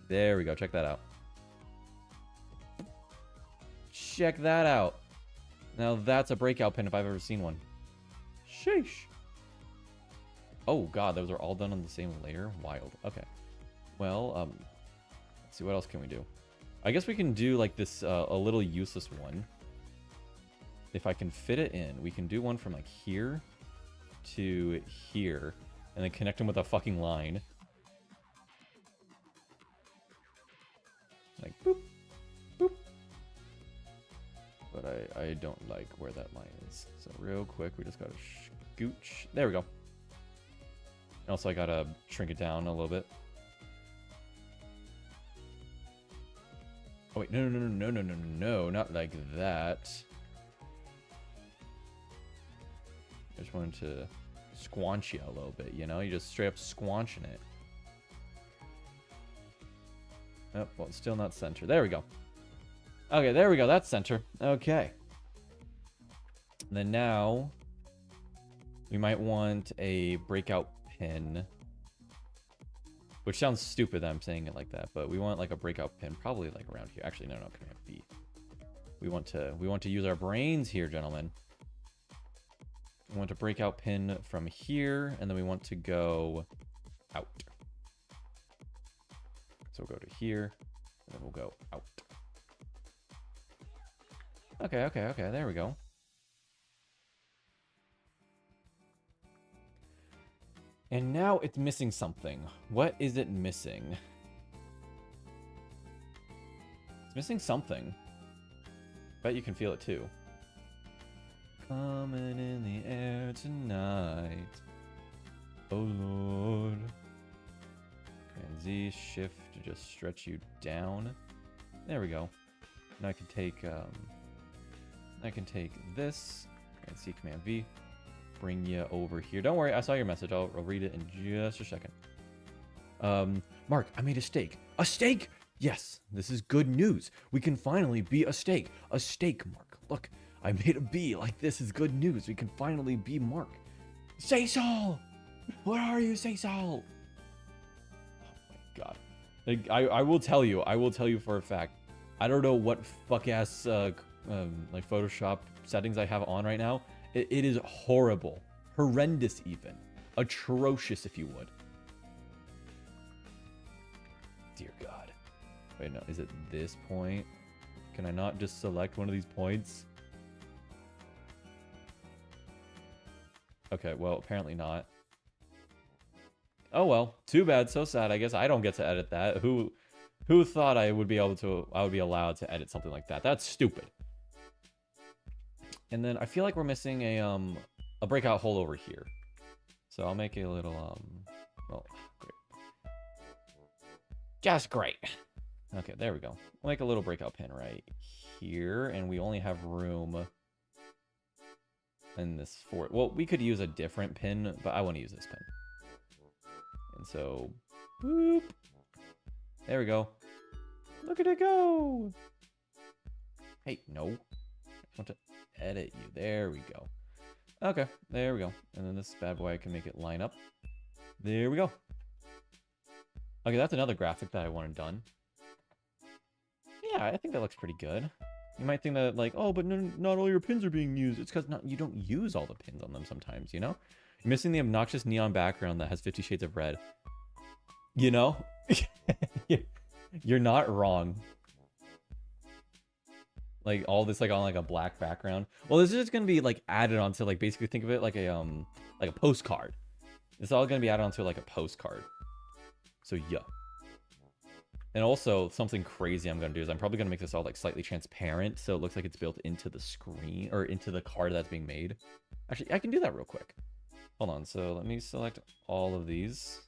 There we go. Check that out. Check that out. Now that's a breakout pin if I've ever seen one. Sheesh. Oh god, those are all done on the same layer? Wild. Okay. Well, let's see, what else can we do? I guess we can do like this, a little useless one. If I can fit it in, we can do one from like here to here, and then connect them with a fucking line. Like, boop, boop. But I don't like where that line is. So real quick, we just gotta scooch. There we go. And also I gotta shrink it down a little bit. Oh wait, no, not like that. I just wanted to squanch you a little bit, you know? You just straight up squanching it. Oh, well, it's still not center. There we go. Okay, there we go. That's center. Okay. And then now, we might want a breakout pin Which sounds stupid that I'm saying it like that, but we want like a breakout pin, probably like around here. Actually, no, Command B. We want to use our brains here, gentlemen. We want to breakout pin from here, and then we want to go out. So we'll go to here, and then we'll go out. Okay, there we go. And now it's missing something. What is it missing? It's missing something. Bet you can feel it too. Coming in the air tonight. Oh Lord. Command Z, shift to just stretch you down. There we go. Now I can take this. Command C, Command V. Bring you over here. Don't worry, I saw your message. I'll read it in just a second. Mark, I made a steak. A steak? Yes, this is good news. We can finally be a steak. A steak, Mark. Look, I made a bee. Like, this is good news. We can finally be Mark. Say so! Where are you, Say so? Oh my god. Like, I will tell you for a fact. I don't know what fuck-ass, like, Photoshop settings I have on right now. It is horrible. Horrendous, even. Atrocious, if you would. Dear God. Wait, no. Is it this point? Can I not just select one of these points? Okay, well, apparently not. Oh, well. Too bad. So sad. I guess I don't get to edit that. Who thought I would be allowed to edit something like that? That's stupid. And then I feel like we're missing a breakout hole over here. So I'll make a little, well, great. Just great. Okay, there we go. We'll make a little breakout pin right here, and we only have room in this for it. Well, we could use a different pin, but I want to use this pin. And so, boop. There we go. Look at it go. Hey, no. I want to edit you. There we go. Okay, there we go. And then this bad boy, I can make it line up. There we go. Okay, that's another graphic that I wanted done. Yeah, I think that looks pretty good. You might think that, like, oh, but not all your pins are being used. It's because you don't use all the pins on them sometimes, you know? You're missing the obnoxious neon background that has 50 Shades of Red. You know? You're not wrong. Like, all this, like, on, like, a black background. Well, this is just gonna be, like, added onto, like, basically think of it like a postcard. It's all gonna be added onto, like, a postcard. So, yeah. And also, something crazy I'm gonna do is I'm probably gonna make this all, like, slightly transparent, so it looks like it's built into the screen, or into the card that's being made. Actually, I can do that real quick. Hold on, so let me select all of these.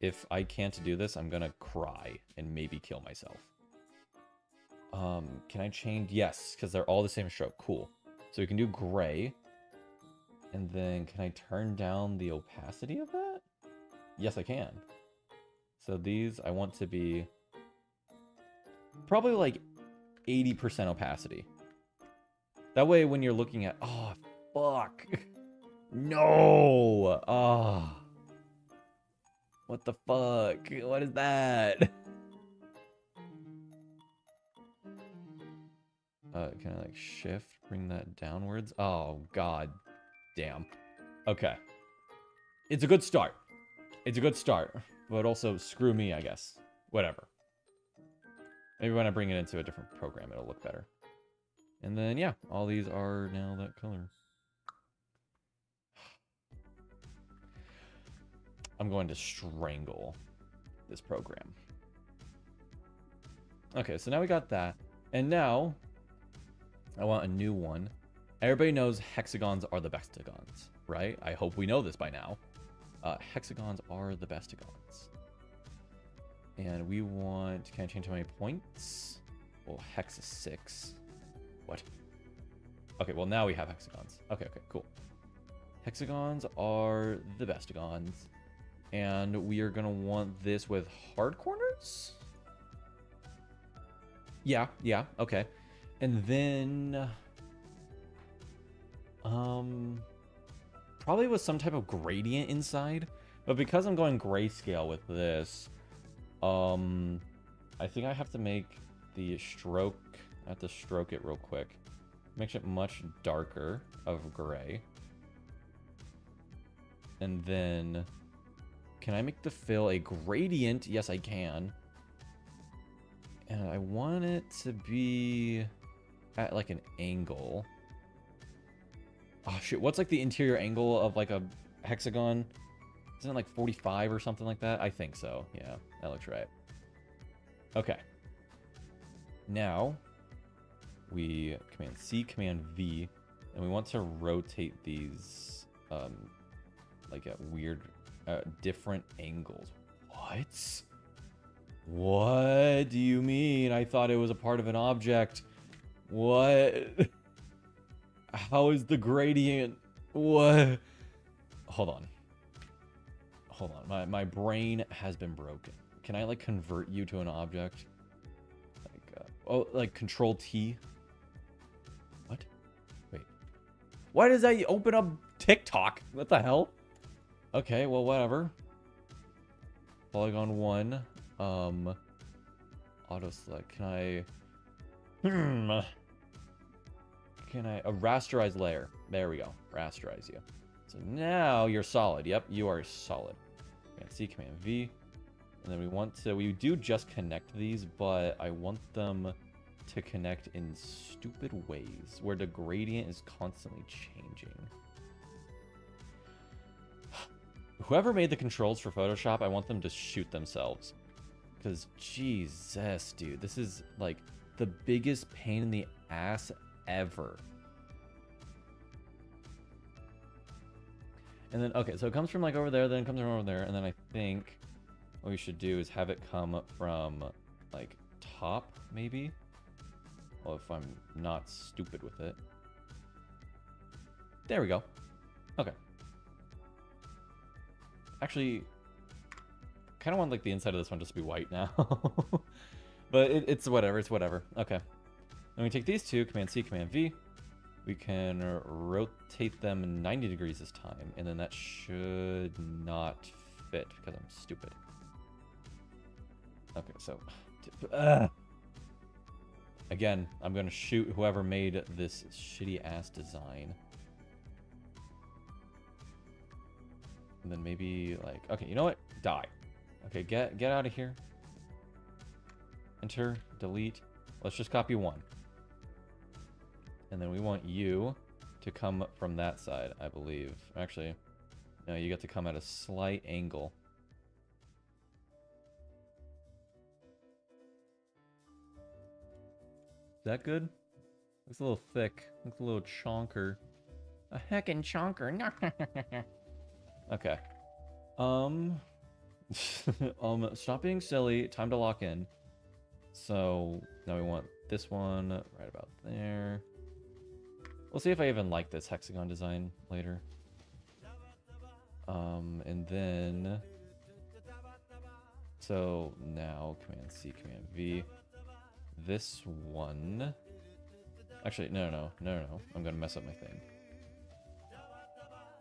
If I can't do this, I'm gonna cry and maybe kill myself. Can I change? Yes, because they're all the same stroke. Cool. So we can do gray. And then can I turn down the opacity of that? Yes, I can. So these I want to be probably like 80% opacity. That way when you're looking at, oh, fuck. No. Oh. What the fuck? What is that? Can I like shift, bring that downwards? Oh, god damn. Okay. It's a good start. It's a good start. But also, screw me, I guess. Whatever. Maybe when I bring it into a different program, it'll look better. And then, yeah, all these are now that color. I'm going to strangle this program. Okay, so now we got that. And now, I want a new one. Everybody knows hexagons are the bestagons, right? I hope we know this by now. Hexagons are the bestagons. And we want... Can I change how many points? Well, hex is 6. What? Okay, well, now we have hexagons. Okay, cool. Hexagons are the bestagons. And we are going to want this with hard corners? Yeah, okay. And then... probably with some type of gradient inside. But because I'm going grayscale with this, I think I have to make the stroke... I have to stroke it real quick. Makes it much darker of gray. And then... Can I make the fill a gradient? Yes, I can. And I want it to be at like an angle. Oh shit, what's like the interior angle of like a hexagon? Isn't it like 45 or something like that? I think so. Yeah, that looks right. Okay. Now, we Command C, Command V, and we want to rotate these like at weird, different angles. What? What do you mean? I thought it was a part of an object. What? How is the gradient? What? Hold on. Hold on. My brain has been broken. Can I, like, convert you to an object? Like, oh, like, Control T? What? Wait. Why does that open up TikTok? What the hell? Okay, well, whatever. Polygon 1. Auto select. Can I... Can I... A rasterized layer. There we go. Rasterize you. So now you're solid. Yep, you are solid. Command C, Command V. And then we want to... We do just connect these, but I want them to connect in stupid ways, where the gradient is constantly changing. Whoever made the controls for Photoshop, I want them to shoot themselves. Because, Jesus, dude, this is, like, the biggest pain in the ass ever. And then, okay, so it comes from, like, over there, then it comes from over there, and then I think what we should do is have it come from, like, top, maybe? Well, if I'm not stupid with it. There we go. Okay. Actually, kind of want like the inside of this one just to be white now. But it's whatever, it's whatever. Okay. Then we take these two, Command C, Command V. We can rotate them 90 degrees this time, and then that should not fit because I'm stupid. Okay, so... Again, I'm going to shoot whoever made this shitty-ass design. And then maybe, like... Okay, you know what? Die. Okay, get out of here. Enter, delete. Let's just copy one. And then we want you to come from that side, I believe. Actually, no, you get to come at a slight angle. Is that good? Looks a little thick. Looks a little chonker. A heckin' chonker. Okay. Stop being silly. Time to lock in. So now we want this one right about there. We'll see if I even like this hexagon design later. And then... So now Command C, Command V. This one... Actually, no. I'm gonna mess up my thing.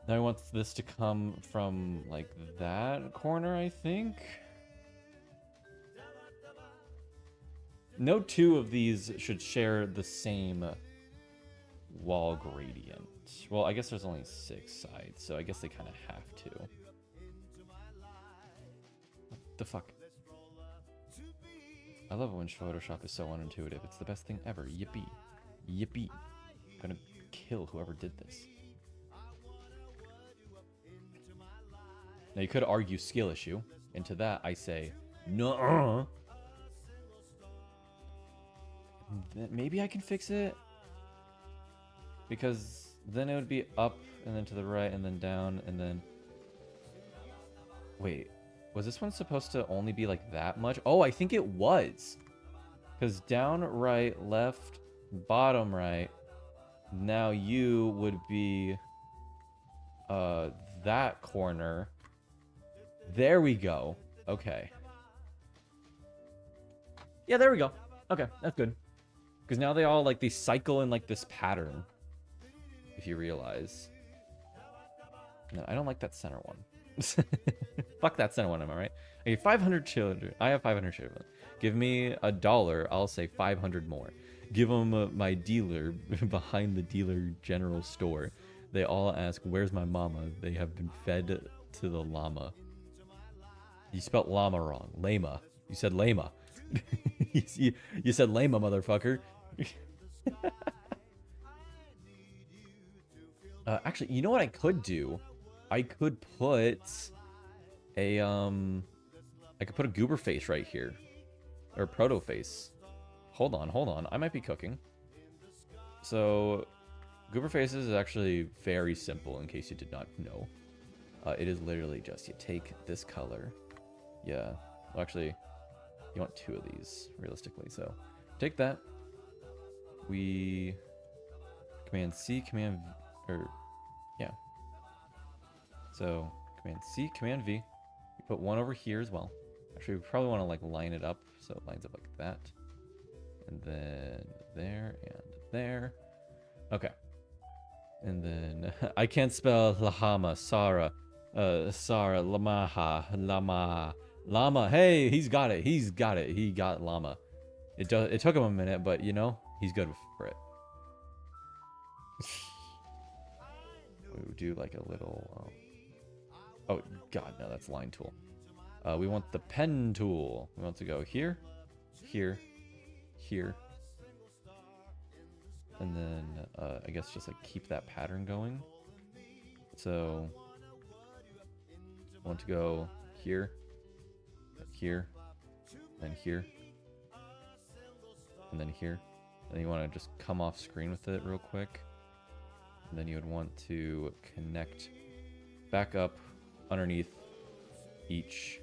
Now I want this to come from, like, that corner, I think? No two of these should share the same wall gradient. Well, I guess there's only 6 sides, so I guess they kind of have to. What the fuck? I love it when Photoshop is so unintuitive. It's the best thing ever. Yippee. Yippee. I'm gonna kill whoever did this. Now you could argue skill issue, and to that I say, no. Maybe I can fix it? Because then it would be up, and then to the right, and then down, and then... Wait, was this one supposed to only be like that much? Oh, I think it was. Because down, right, left, bottom, right. Now you would be that corner. There we go. Okay. Yeah, there we go. Okay, that's good. Because now they all, like, they cycle in, like, this pattern. If you realize. No, I don't like that center one. Fuck that center one, am I right? Okay, 500 children. I have 500 children. Give me $1, I'll say 500 more. Give them my dealer behind the dealer general store. They all ask, where's my mama? They have been fed to the llama. You spelt llama wrong. Lama. You said lama. you said lama, motherfucker. Actually, you know what I could do? I could put a I could put a goober face right here, or proto face. Hold on. I might be cooking. So, goober faces is actually very simple. In case you did not know, it is literally just you take this color. Yeah, well, actually, you want 2 of these realistically. So, take that. We Command C, Command or yeah. So Command C, Command V. We put 1 over here as well. Actually, we probably want to like line it up so it lines up like that, and then there and there. Okay. And then I can't spell Lahama, Sarah, Lamaha, Llama. Hey, he's got it. He got llama. It took him a minute, but you know he's good for it. We would do like a little. Oh God, no, that's line tool. We want the pen tool. We want to go here, here, here, and then I guess just like keep that pattern going. So I want to go here, here, and here, and then here. And then you want to just come off screen with it real quick. And then you would want to connect back up underneath each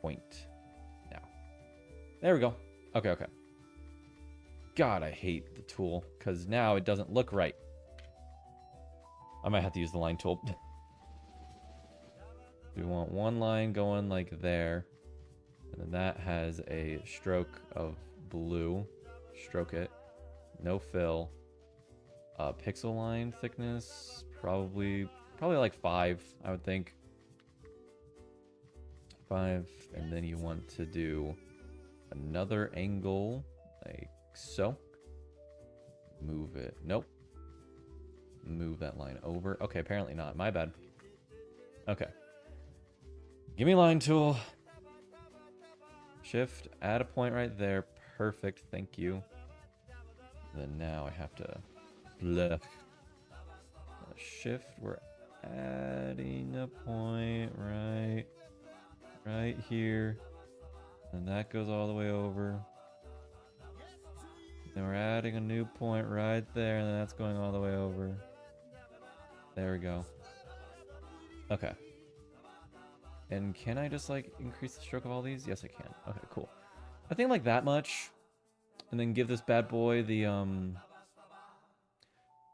point. Now, there we go. Okay. God, I hate the tool because now it doesn't look right. I might have to use the line tool. We want 1 line going like there, and then that has a stroke of blue. Stroke it. No fill. Pixel line thickness, probably like 5, I would think. 5, and then you want to do another angle, like so. Move it. Nope. Move that line over. Okay, apparently not. My bad. Okay. Give me line tool. Shift, add a point right there. Perfect, thank you. And then now I have to shift, we're adding a point right here, and that goes all the way over. Then we're adding a new point right there, and that's going all the way over. There we go. Okay. And can I just like increase the stroke of all these? Yes, I can. Okay, cool. I think like that much, and then give this bad boy the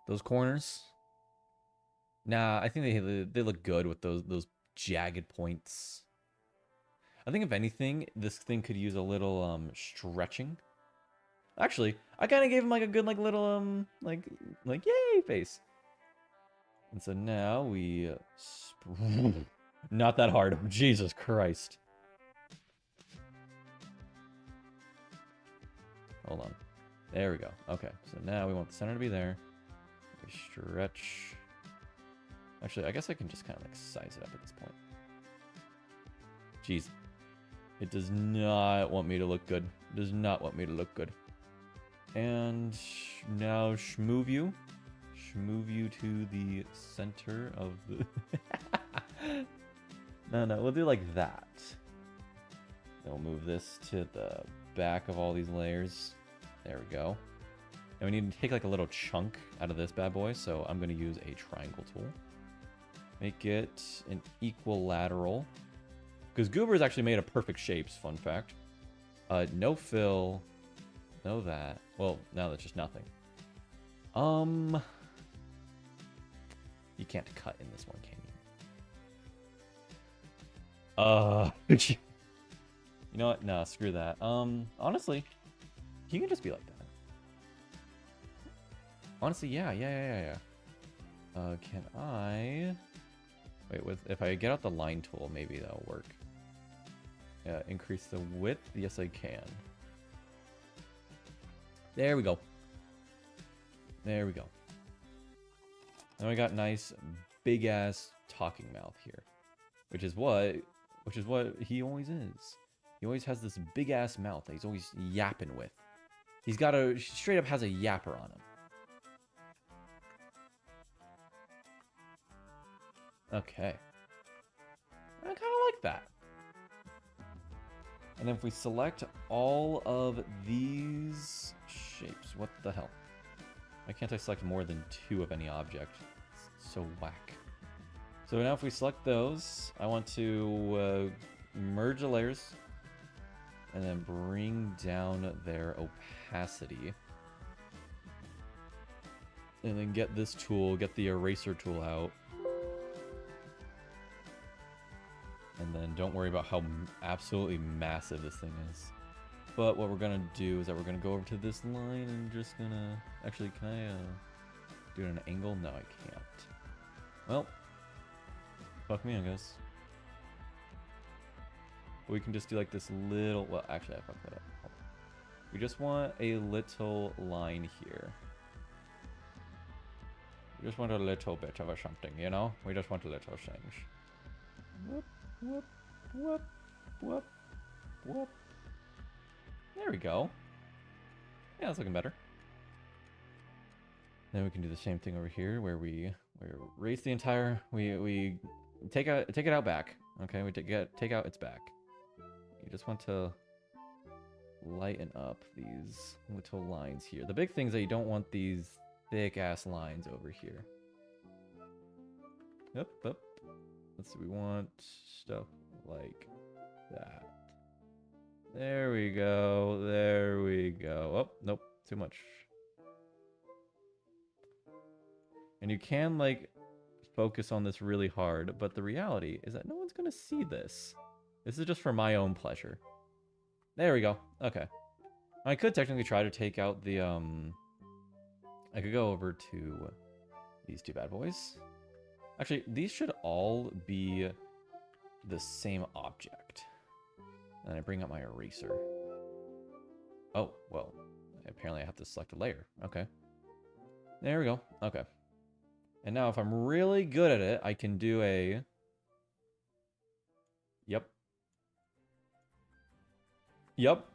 those corners. Nah, I think they look good with those jagged points. I think if anything, this thing could use a little stretching. Actually, I kind of gave him like a good like little like yay face. And so now we not that hard. Jesus Christ. Hold on. There we go. Okay, so now we want the center to be there. We stretch. Actually, I guess I can just kind of like size it up at this point. Jeez. It does not want me to look good. It does not want me to look good. And now shmove you. Shmove you to the center of the... No, we'll do like that. Then we'll move this to the back of all these layers. There we go. And we need to take like a little chunk out of this bad boy, so I'm going to use a triangle tool. Make it an equilateral. Because Goober is actually made of perfect shapes, fun fact. No fill. No that. Well, now that's just nothing. You can't cut in this one, can you? You know what? No, screw that. Honestly, you can just be like that. Honestly, yeah. Can I Wait, if I get out the line tool, maybe that'll work. Yeah, increase the width. Yes, I can. There we go. There we go. And we got nice big ass talking mouth here, which is what he always is. He always has this big ass mouth that he's always yapping with. He's got straight up has a yapper on him. Okay. I kind of like that. And then if we select all of these shapes, what the hell? Why can't I select more than 2 of any object? It's so whack. So now if we select those, I want to merge the layers and then bring down their opacity. And then get this tool, get the eraser tool out. And then don't worry about how absolutely massive this thing is. But what we're gonna do is that we're gonna go over to this line and just gonna... Actually, can I do it at an angle? No, I can't. Well, fuck me, I guess. But we can just do like this little... Well, actually, I fucked that up. Hold on. We just want a little line here. We just want a little bit of a something, you know? We just want a little change. Whoop, whoop, whoop, whoop, whoop. There we go. Yeah, that's looking better. Then we can do the same thing over here, where we erase the entire. We take it out back. Okay, we take out its back. You just want to lighten up these little lines here. The big thing is that you don't want these thick ass lines over here. Yep, yep. Let's see. We want stuff like that. There we go. There we go. Oh, nope. Too much. And you can, like, focus on this really hard, but the reality is that no one's going to see this. This is just for my own pleasure. There we go. Okay. I could technically try to take out the, I could go over to these 2 bad boys. Actually, these should all be the same object. And I bring up my eraser. Oh, well, apparently I have to select a layer. Okay. There we go. Okay. And now if I'm really good at it, I can do a... Yep. Yep.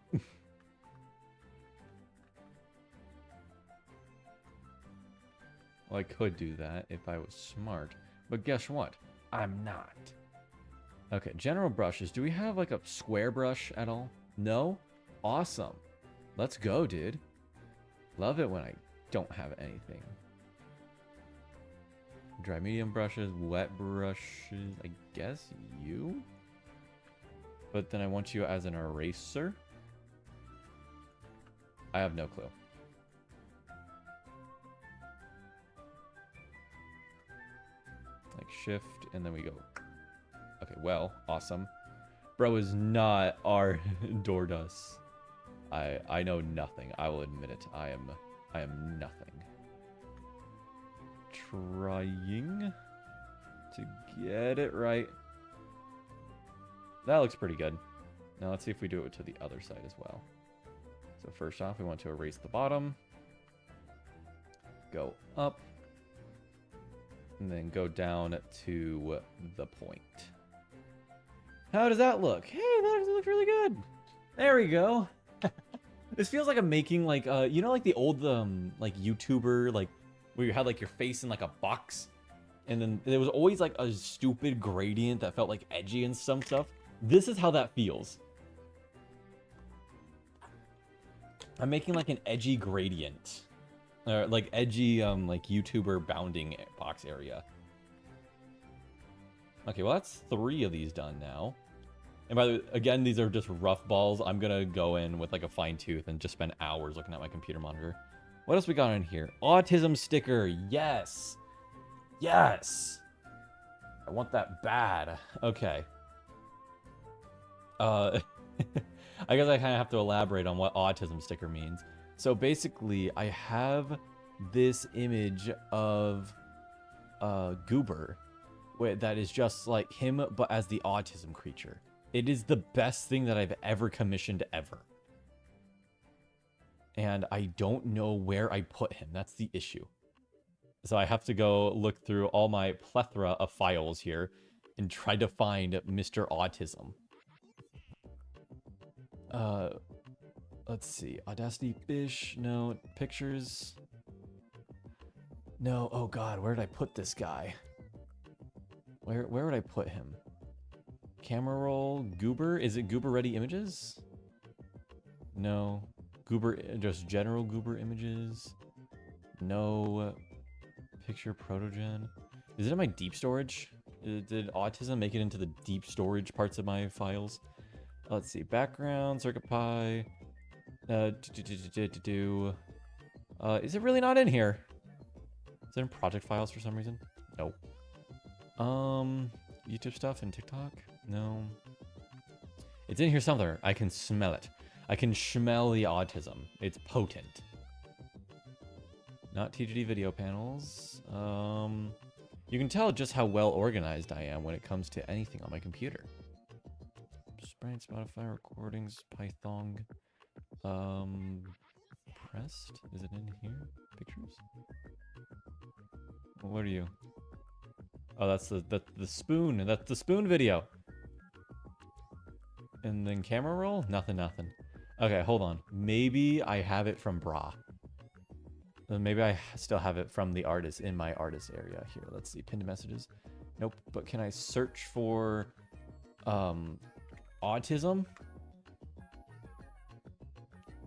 Well, I could do that if I was smart. But guess what? I'm not. Okay, general brushes. Do we have like a square brush at all? No? Awesome. Let's go, dude. Love it when I don't have anything. Dry medium brushes, wet brushes, I guess you? But then I want you as an eraser? I have no clue. Like shift, and then we go. Okay, well, awesome. Bro is not our Dordas. I know nothing. I will admit it. I am nothing. Trying to get it right. That looks pretty good. Now let's see if we do it to the other side as well. So first off, we want to erase the bottom. Go up. And then go down to the point. How does that look? Hey, that actually looks really good. There we go. This feels like I'm making like you know, like the old like YouTuber, like where you had like your face in like a box, and then there was always like a stupid gradient that felt like edgy and some stuff. This is how that feels. I'm making like an edgy gradient, or like edgy like YouTuber bounding box area. Okay, well that's 3 of these done now. And by the way, again, these are just rough balls. I'm gonna go in with like a fine tooth and just spend hours looking at my computer monitor. What else we got in here? Autism sticker, yes! Yes! I want that bad. Okay. I guess I kind of have to elaborate on what autism sticker means. So basically, I have this image of Goober that is just like him, but as the autism creature. It is the best thing that I've ever commissioned ever. And I don't know where I put him. That's the issue. So I have to go look through all my plethora of files here and try to find Mr. Autism. Let's see. Audacity Fish. No. Pictures. No. Oh god, where did I put this guy? Where would I put him? Camera roll. Goober? Is it Goober Ready Images? No. Goober, just general Goober images. No. Picture protogen. Is it in my deep storage? Did Autism make it into the deep storage parts of my files? Let's see. Background, CircuitPy. Is it really not in here? Is it in project files for some reason? No. YouTube stuff and TikTok? No. It's in here somewhere. I can smell it. I can smell the autism. It's potent. Not TGD video panels. You can tell just how well organized I am when it comes to anything on my computer. Sprite, Spotify, recordings, Python. Pressed? Is it in here? Pictures? What are you? Oh, that's the spoon. That's the spoon video. And then camera roll? Nothing. Okay, hold on. Maybe I have it from Bra. Maybe I still have it from the artist in my artist area here. Let's see. Pinned messages. Nope. But can I search for autism?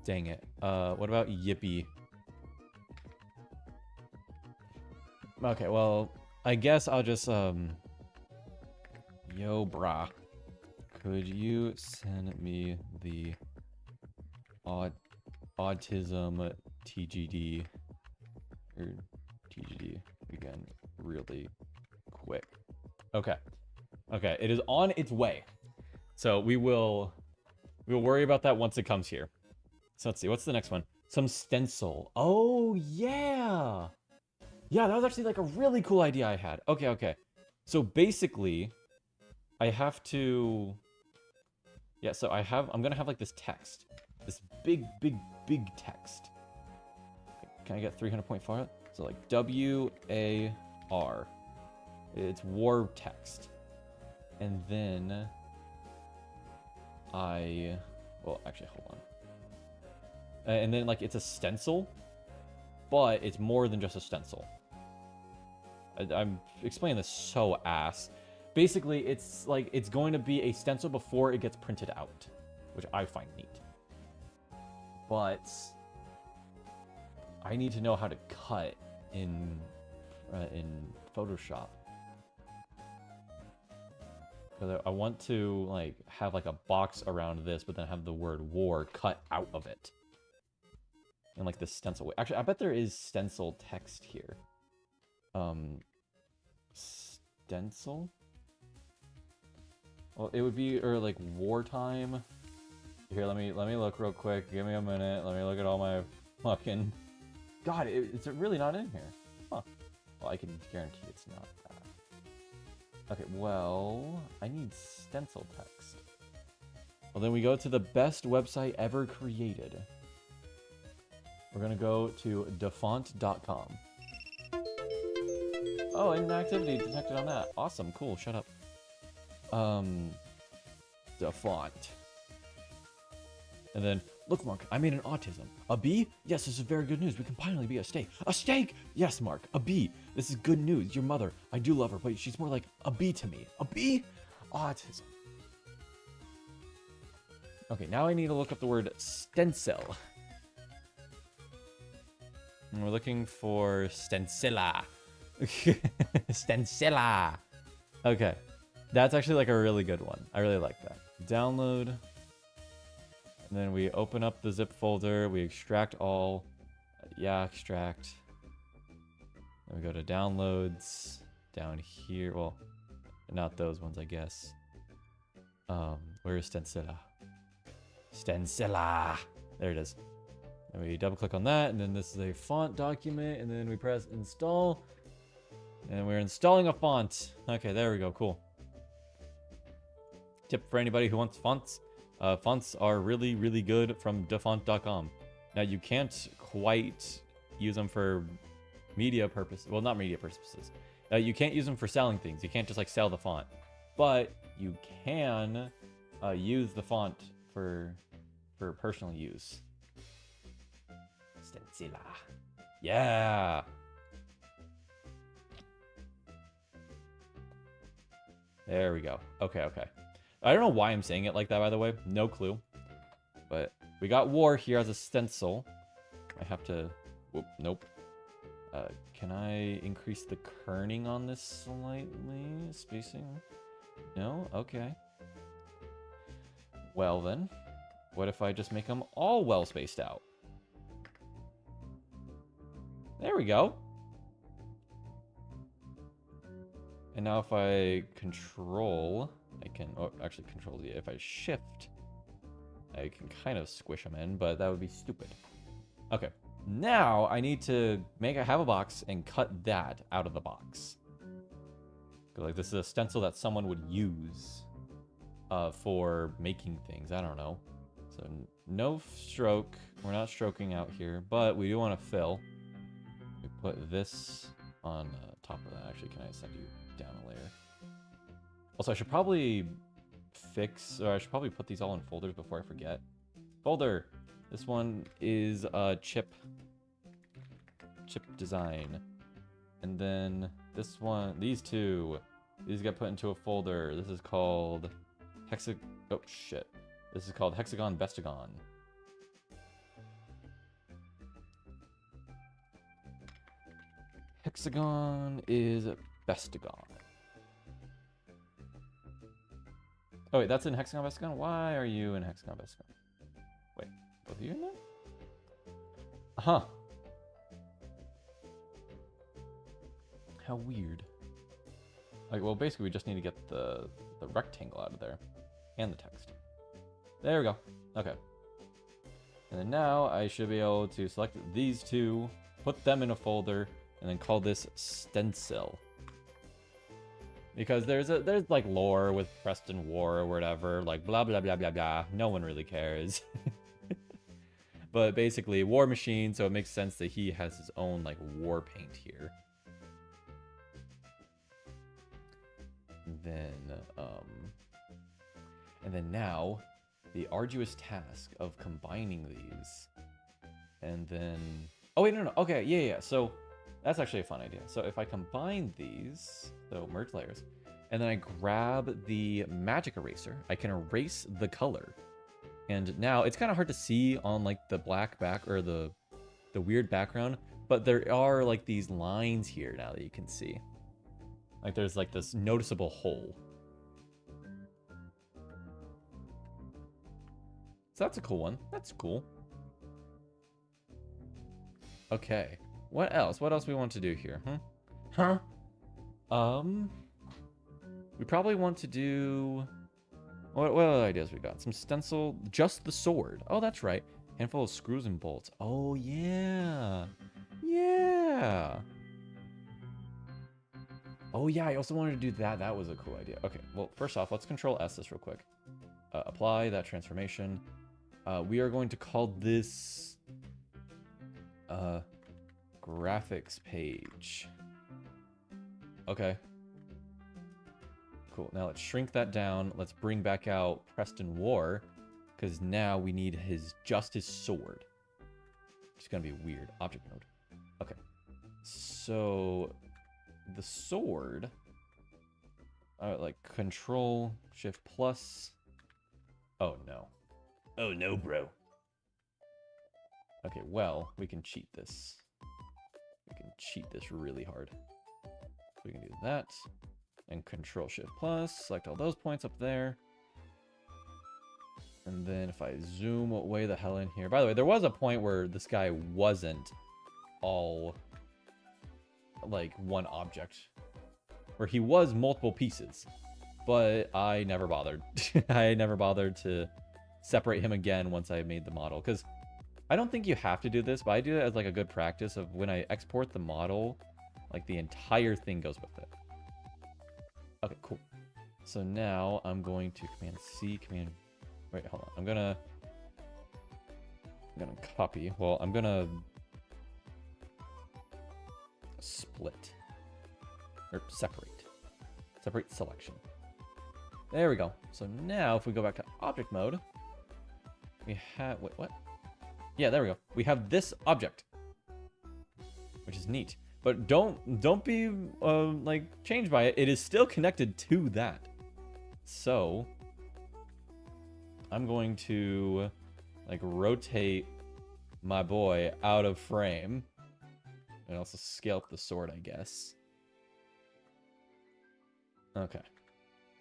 Dang it. What about Yippee? Okay, well, I guess I'll just yo, Bra. Could you send me the autism TGD or TGD again really quick? Okay. Okay, it is on its way. So we'll worry about that once it comes here. So let's see, what's the next one? Some stencil. Oh yeah. Yeah, that was actually like a really cool idea I had. Okay. So basically, I have to... Yeah, so I'm gonna have like this text. This big text. Can I get 300 point for it? So like W-A-R. It's war text. And then well, actually, hold on. And then like it's a stencil, but it's more than just a stencil. I'm explaining this so ass. Basically, it's like it's going to be a stencil before it gets printed out, which I find neat. But I need to know how to cut in Photoshop. Because I want to like have like a box around this, but then have the word war cut out of it. And like the stencil. Actually, I bet there is stencil text here. Stencil? Well, it would be like wartime. Here, let me look real quick. Give me a minute. Let me look at all my fucking... God, it's really not in here. Huh. Well, I can guarantee it's not that. Okay, well, I need stencil text. Well, then we go to the best website ever created. We're gonna go to defont.com. Oh, inactivity detected on that. Awesome, cool, shut up. Defont. And then, look, Mark, I made an autism. A bee? Yes, this is very good news. We can finally be a steak. A steak? Yes, Mark, a bee. This is good news. Your mother, I do love her, but she's more like a bee to me. A bee? Autism. Okay, now I need to look up the word stencil. And we're looking for stencilla. Stencilla. Okay. That's actually like a really good one. I really like that. Download. And then we open up the zip folder. We extract all. Yeah, extract. Then we go to downloads. Down here. Well, not those ones, I guess. Where is Stencilla? Stencilla. There it is. And we double click on that. And then this is a font document. And then we press install. And we're installing a font. Okay, there we go. Cool. Tip for anybody who wants fonts. Fonts are really, really good from defont.com. Now, you can't quite use them for media purposes. Well, not media purposes. You can't use them for selling things. You can't just, like, sell the font. But you can use the font for personal use. Stencila. Yeah! There we go. Okay, okay. I don't know why I'm saying it like that, by the way. No clue. But we got war here as a stencil. I have to... Whoop, nope. Can I increase the kerning on this slightly? Spacing? No? Okay. Well then, what if I just make them all well spaced out? There we go. And now if I control, I can, oh, actually control Z. If I shift, I can kind of squish them in, but that would be stupid. Okay, now I need to have a box and cut that out of the box. Like this is a stencil that someone would use for making things. I don't know. So no stroke. We're not stroking out here, but we do want to fill. We put this on top of that. Actually, can I send you down a layer? Also, I should probably put these all in folders before I forget. Folder. This one is chip design. And then this one, these get put into a folder. This is called oh shit. This is called Hexagon Bestagon. Hexagon is Bestagon. Oh wait, that's in Hexagon Bestagon? Why are you in Hexagon Bestagon? Wait, both of you in there? Huh. How weird. Like, well, basically we just need to get the rectangle out of there. And the text. There we go. Okay. And then now I should be able to select these two, put them in a folder, and then call this stencil. Because there's like lore with Preston War or whatever, like blah blah blah blah blah. No one really cares. But basically, war machine, so it makes sense that he has his own like war paint here. And then now, the arduous task of combining these. And then... Oh, wait, no. Okay, yeah. So, that's actually a fun idea. So, if I combine these, so merge layers, and then I grab the magic eraser, I can erase the color. And now, it's kind of hard to see on, like, the black back, or the weird background, but there are, like, these lines here now that you can see. Like, there's, like, this noticeable hole. So that's a cool one. That's cool. Okay. What else? What else we want to do here? We probably want to do... What other ideas we got? Some stencil. Just the sword. Oh, that's right. Handful of screws and bolts. Oh, yeah. Yeah. Oh, yeah. I also wanted to do that. That was a cool idea. Okay. Well, first off, let's Control S this real quick. Apply that transformation. We are going to call this graphics page. Okay. Cool. Now let's shrink that down. Let's bring back out Preston War, because now we need just his sword. It's gonna be weird. Object mode. Okay. So the sword, like Control Shift plus. Oh no. Oh no, bro. Okay, well, we can cheat this. We can cheat this really hard. We can do that. And Control Shift plus, select all those points up there. And then if I zoom way the hell in here. By the way, there was a point where this guy wasn't all like one object. Where he was multiple pieces. But I never bothered. I never bothered to separate him again once I made the model, because I don't think you have to do this, but I do it as like a good practice of when I export the model, Like the entire thing goes with it. Okay, cool. So now I'm going to Command C, Command... Wait, hold on. I'm gonna copy. Well, I'm gonna split. Or separate. Separate selection. There we go. So now if we go back to object mode, we have... Wait, what? Yeah, there we go. We have this object, which is neat. But don't be like changed by it. It is still connected to that. So I'm going to like rotate my boy out of frame and also scale up the sword, I guess. Okay.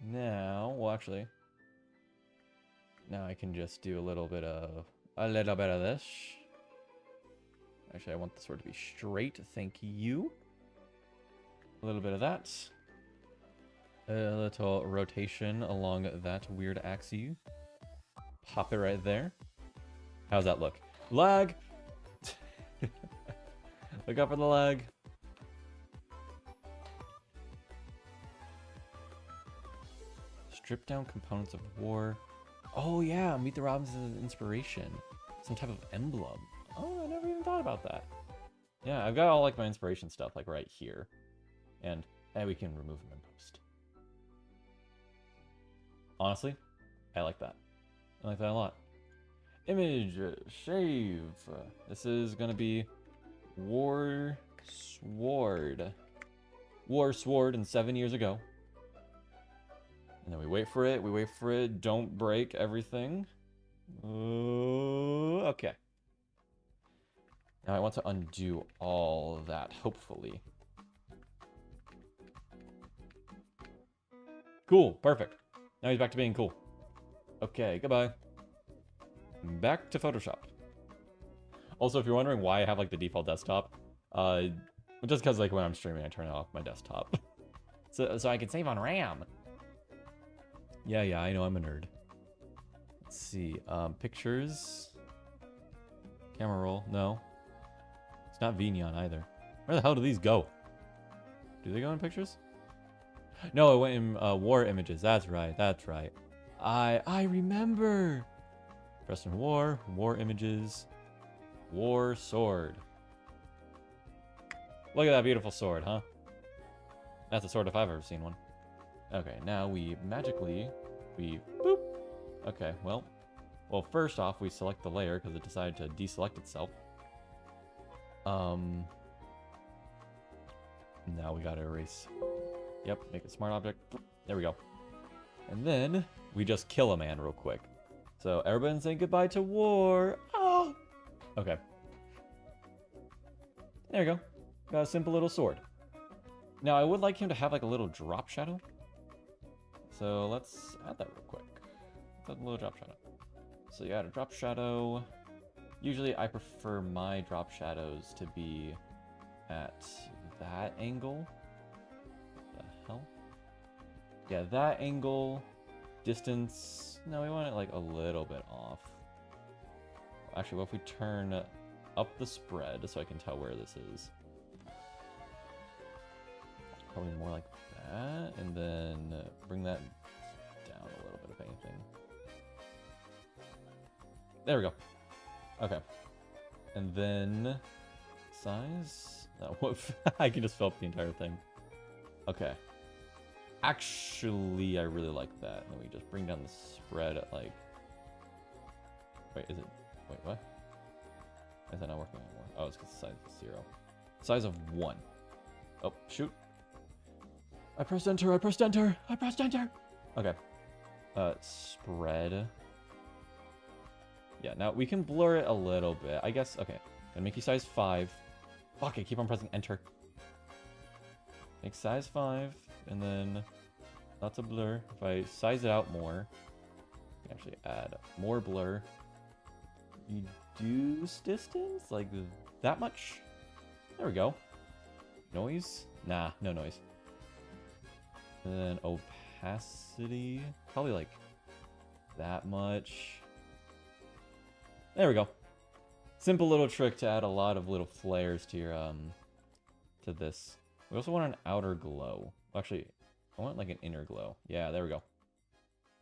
Now, well, actually, now I can just do a little bit of this. Actually, I want the sword to be straight. Thank you. A little bit of that. A little rotation along that weird axis. Pop it right there. How's that look? Lag! Look out for the lag. Strip down components of war. Oh yeah, meet the Robinsons' inspiration. Some type of emblem. Oh, I never even thought about that. Yeah, I've got all like my inspiration stuff like right here. And we can remove them in post. Honestly, I like that. I like that a lot. Image, shave. This is gonna be War Sword. War Sword and 7 years ago. And then we wait for it, don't break everything. Okay. Now I want to undo all of that, hopefully. Cool, perfect. Now he's back to being cool. Okay, goodbye. Back to Photoshop. Also, if you're wondering why I have like the default desktop, just because like when I'm streaming, I turn it off my desktop. so I can save on RAM. Yeah, I know I'm a nerd. Let's see, pictures. Camera roll, no. It's not VNeon either. Where the hell do these go? Do they go in pictures? No, it went in war images. That's right. I remember. Preston War images, war sword. Look at that beautiful sword, huh? That's a sword if I've ever seen one. Okay, now we magically, boop. Okay, well, first off, we select the layer because it decided to deselect itself. Now we gotta erase. Yep, make a smart object. There we go. And then we just kill a man real quick. So everyone's saying goodbye to war. Oh! Okay. There you go. Got a simple little sword. Now I would like him to have like a little drop shadow. So let's add that real quick. Let's add a little drop shadow. So you add a drop shadow. Usually I prefer my drop shadows to be at that angle. What the hell? Yeah, that angle. Distance. No, we want it like a little bit off. Actually, what if we turn up the spread so I can tell where this is? Probably more like that, and then bring that down a little bit, if anything. There we go. Okay. And then size? No, I can just fill up the entire thing. Okay. Actually, I really like that. And then we just bring down the spread at like... Wait, is it... Wait, what? Is that not working anymore? Oh, it's because the size is 0. Size of 1. Oh, shoot. I pressed enter, I pressed enter, I pressed enter! Okay. Spread. Yeah, now we can blur it a little bit. I guess, okay. Gonna make you size 5. Fuck, I keep on pressing enter. Make size 5, and then lots of blur. If I size it out more, I can actually add more blur. Reduce distance? Like that much? There we go. Noise? Nah, no noise. And then opacity? Probably like that much. There we go. Simple little trick to add a lot of little flares to your, to this. We also want an outer glow. Actually, I want like an inner glow. Yeah, there we go.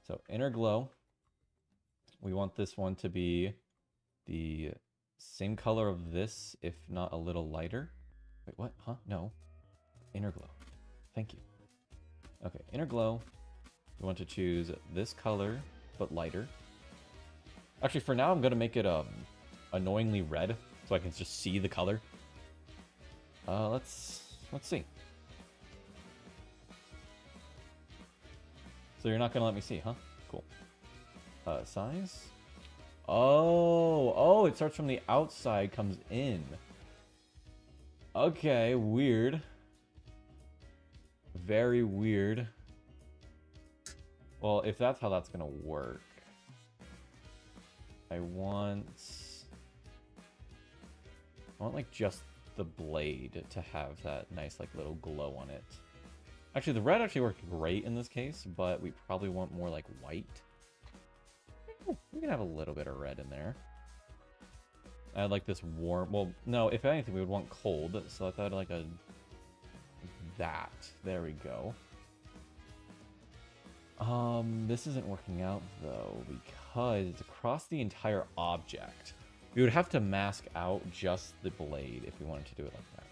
So inner glow. We want this one to be the same color of this, if not a little lighter. Wait, what? Huh? No. Inner glow. Thank you. Okay, inner glow. We want to choose this color, but lighter. Actually, for now, I'm going to make it annoyingly red, so I can just see the color. Let's see. So you're not going to let me see, huh? Cool. Size? Oh, it starts from the outside, comes in. Okay, weird. Very weird. Well, if that's how that's gonna work, I want like just the blade to have that nice like little glow on it. Actually, the red actually worked great in this case, but we probably want more like white. We can have a little bit of red in there. I had like this warm, well, no, if anything, we would want cold, so I thought like that. There we go. This isn't working out though, because it's across the entire object. We would have to mask out just the blade if we wanted to do it like that.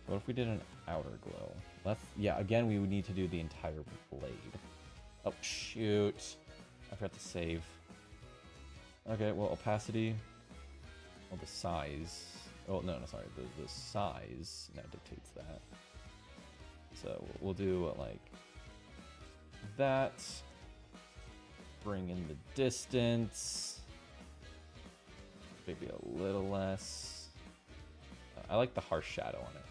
What if we did an outer glow? Yeah, again, we would need to do the entire blade. Oh, shoot. I forgot to save. Okay, well, opacity. Well, the size. Oh, no, sorry. The size now dictates that. So we'll do like that. Bring in the distance. Maybe a little less. I like the harsh shadow on it.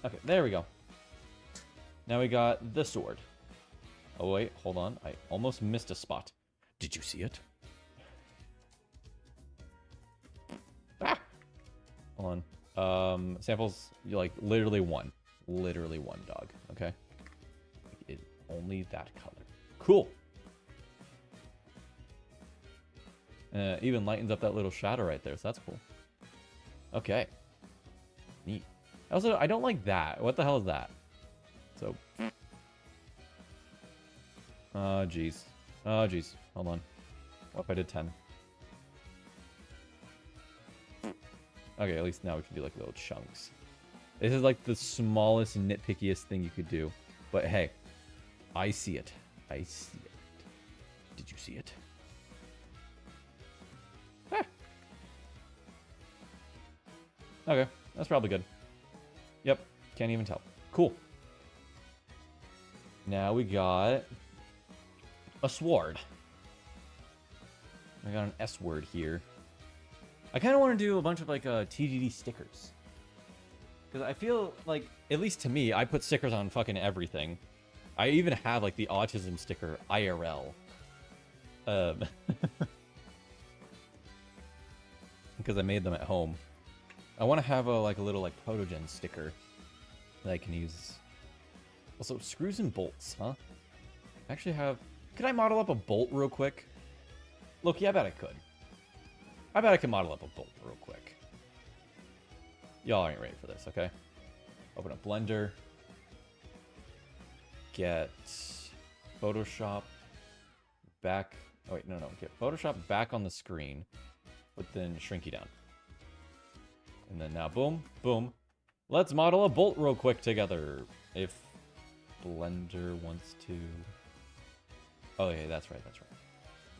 Okay, there we go. Now we got the sword. Oh, wait, hold on. I almost missed a spot. Did you see it? Ah! Hold on. Samples, like, literally one. Literally one, dog. Okay? Only that color. Cool! Even lightens up that little shadow right there, so that's cool. Okay. Neat. Also, I don't like that. What the hell is that? So... oh, jeez. Oh, jeez. Hold on. What if I did 10? Okay, at least now we can do, like, little chunks. This is, like, the smallest, nitpickiest thing you could do. But, hey. I see it. I see it. Did you see it? Ah. Okay, that's probably good. Yep, can't even tell. Cool. Now we got a sword. I got an S word here. I kind of want to do a bunch of like TGD stickers. Because I feel like, at least to me, I put stickers on fucking everything. I even have like the autism sticker IRL. Because I made them at home. I want to have a little like protogen sticker that I can use. Also, screws and bolts, huh? I actually have... Could I model up a bolt real quick? Loki, I bet I could. I bet I can model up a bolt real quick. Y'all ain't ready for this, okay? Open up Blender. Get Photoshop back. Oh, wait, no. Get Photoshop back on the screen, but then shrink you down. And then now, boom, boom. Let's model a bolt real quick together. If Blender wants to. Oh, yeah, that's right.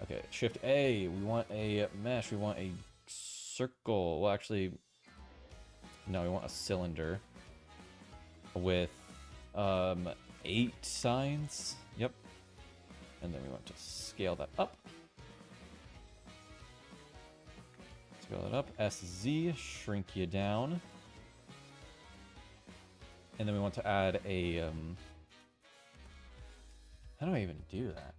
Okay, Shift A. We want a mesh. We want a circle. Well, actually, no, we want a cylinder with 8 signs. Yep. And then we want to scale that up. Scale it up. SZ, shrink you down. And then we want to add a... how do I even do that?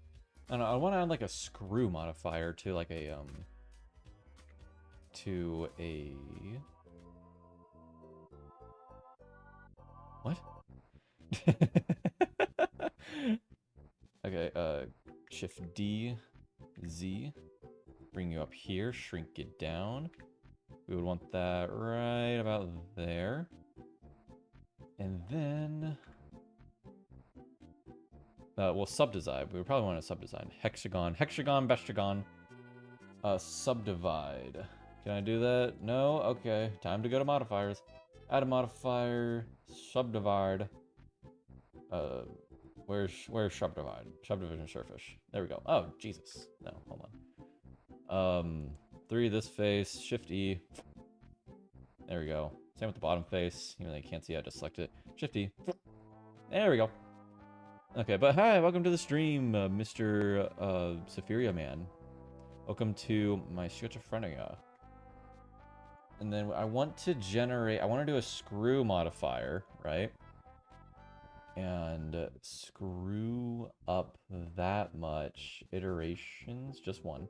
I don't know. I want to add like a screw modifier to like a... to a... What? Okay, Shift D, Z, bring you up here, shrink it down. We would want that right about there. And then... we'll subdesign. We probably want to subdesign. Hexagon, hexagon, bestagon. Subdivide. Can I do that? No? Okay. Time to go to modifiers. Add a modifier. Subdivide. Where's subdivide? Subdivision surface. There we go. Oh, Jesus. No, hold on. 3 this face. Shift E. There we go. Same with the bottom face. Even though you can't see it, just select it. Shift E. There we go. Okay, but hi, welcome to the stream, Mr. Saphiria Man. Welcome to my schizophrenia. And then I want to generate, I want to do a screw modifier, right? And screw up that much iterations, just one.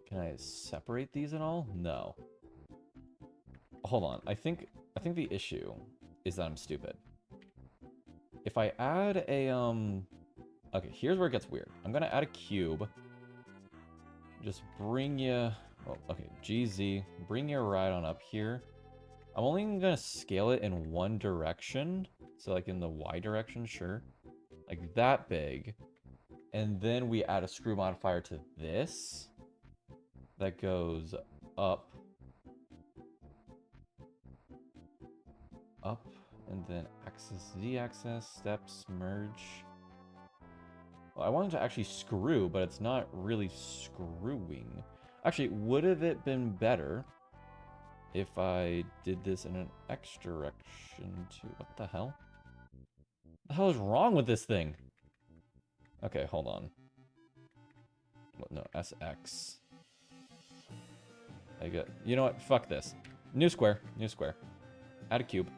Can I separate these at all? No. Hold on, I think the issue is that I'm stupid. If I add a, okay, here's where it gets weird. I'm gonna add a cube. Just bring you, oh, okay, GZ, bring you right on up here. I'm only gonna scale it in one direction. So like in the Y direction, sure. Like that big. And then we add a screw modifier to this. That goes up. Up. And then axis, Z-axis, steps, merge. Well, I wanted to actually screw, but it's not really screwing. Actually, would have it been better if I did this in an X direction too? What the hell? What the hell is wrong with this thing? Okay, hold on. What, no, SX. I get, you know what? Fuck this. New square. New square. Add a cube.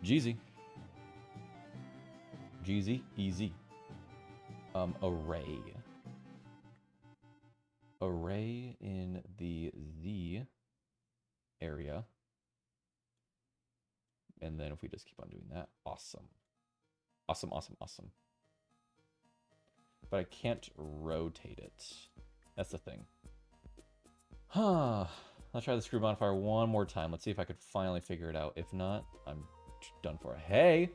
GZ. GZ. Easy. Array. Array in the Z area. And then if we just keep on doing that, awesome. Awesome, awesome, awesome. But I can't rotate it. That's the thing. Huh. Let's try the screw modifier one more time. Let's see if I could finally figure it out. If not, I'm done for. Hey!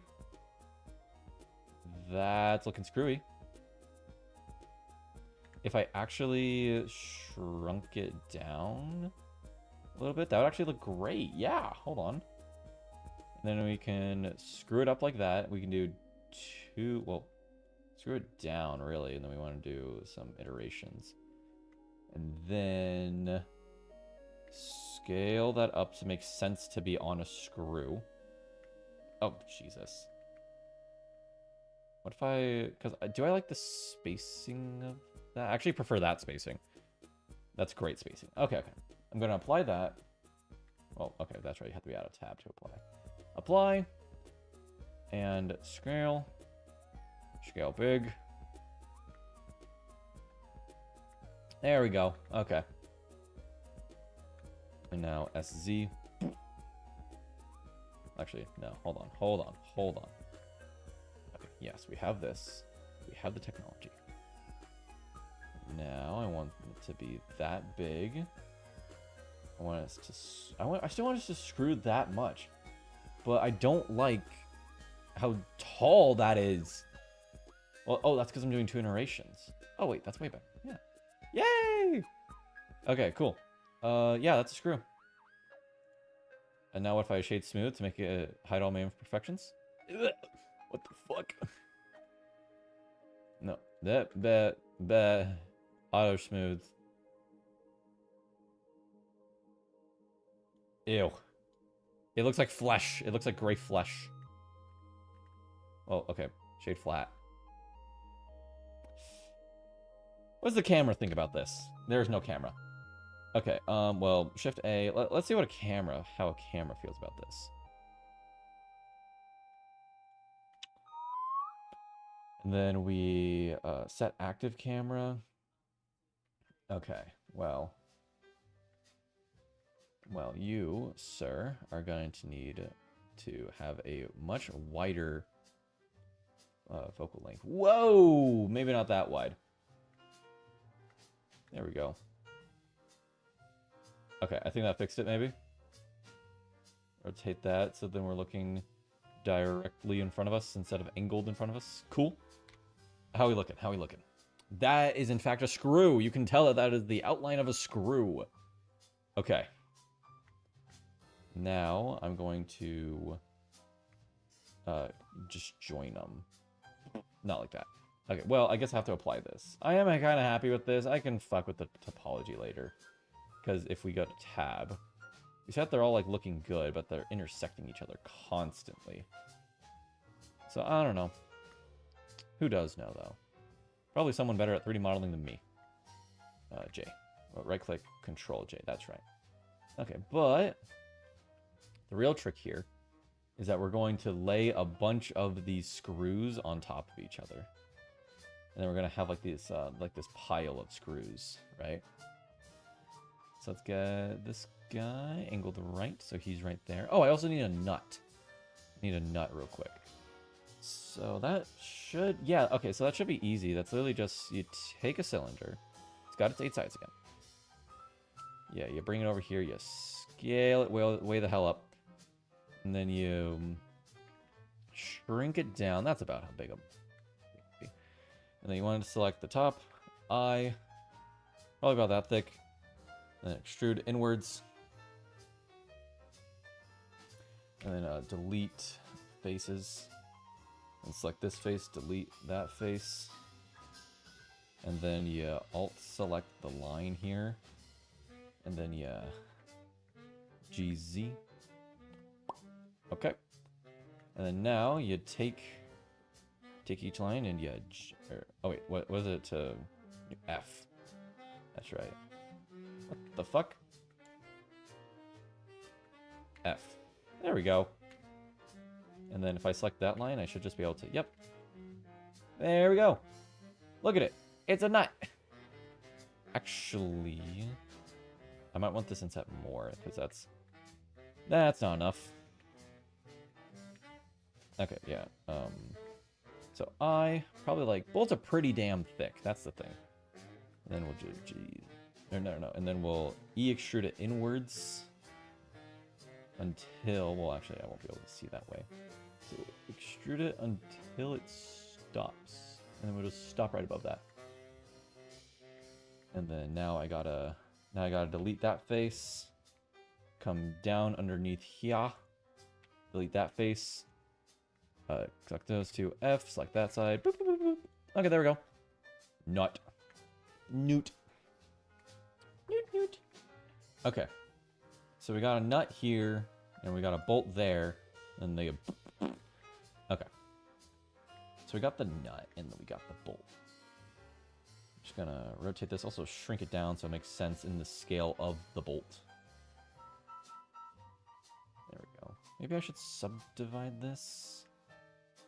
That's looking screwy. If I actually shrunk it down a little bit, that would actually look great. Yeah, hold on. And then we can screw it up like that. We can do two, well, screw it down really, and then we want to do some iterations. And then scale that up to make sense to be on a screw. Oh, Jesus. What if I, because do I like the spacing of that? I actually prefer that spacing. That's great spacing. Okay, okay. I'm going to apply that. Well, okay, that's right. You have to be out of tab to apply. Apply. And scale. Scale big. There we go. Okay. And now SZ. Actually, no. Hold on. Hold on. Hold on. Okay, yes, we have this. We have the technology. Now I want it to be that big. I want us to. I still want us to screw that much, but I don't like how tall that is. Well, oh, that's because I'm doing 2 iterations. Oh wait, that's way better. Yeah. Yay! Okay, cool. Yeah, that's a screw. And now what if I shade smooth to make it hide all my imperfections? What the fuck? No, that auto smooth. Ew. It looks like flesh. It looks like gray flesh. Oh, okay. Shade flat. What does the camera think about this? There's no camera. Okay, well, Shift A. Let's see what how a camera feels about this. And then we set active camera. Okay, well, you, sir, are going to need to have a much wider focal length. Whoa! Maybe not that wide. There we go. Okay, I think that fixed it, maybe. Rotate that so then we're looking directly in front of us instead of angled in front of us. Cool. How are we looking? How are we looking? That is, in fact, a screw. You can tell that that is the outline of a screw. Okay. Now, I'm going to just join them. Not like that. Okay, well, I guess I have to apply this. I am kind of happy with this. I can fuck with the topology later. Because if we go to tab, you see that they're all, like, looking good, but they're intersecting each other constantly. So, I don't know. Who does know, though? Probably someone better at 3D modeling than me. J. Well, right-click, Control-J. That's right. Okay, but the real trick here is that we're going to lay a bunch of these screws on top of each other. And then we're going to have, like, this pile of screws, right? So let's get this guy angled right, so he's right there. Oh, I also need a nut. I need a nut real quick. So that should, yeah, okay, so that should be easy. That's literally just, you take a cylinder. It's got its 8 sides again. Yeah, you bring it over here, you scale it way the hell up. And then you shrink it down. That's about how big a... And then you want to select the top eye. Probably about that thick. Then extrude inwards. And then delete faces. And select this face, delete that face. And then you alt-select the line here. And then you GZ. Okay. And then now you take each line and you... oh wait, what was it? F. That's right. What the fuck? F. There we go. And then if I select that line, I should just be able to... Yep. There we go. Look at it. It's a nut. Actually, I might want this inset more, because that's not enough. Okay, yeah. So I probably like... Bolts are pretty damn thick. That's the thing. And then we'll do G... No. And then we'll E-extrude it inwards until... Well, actually, I won't be able to see that way. So extrude it until it stops. And then we'll just stop right above that. And then now I gotta delete that face. Come down underneath here. Delete that face. Select those two. F, select that side. Boop, boop, boop, boop. Okay, there we go. Nut. Newt. Newt. Okay. So we got a nut here, and we got a bolt there, and they go... Okay. So we got the nut, and then we got the bolt. Just gonna rotate this, also shrink it down so it makes sense in the scale of the bolt. There we go. Maybe I should subdivide this.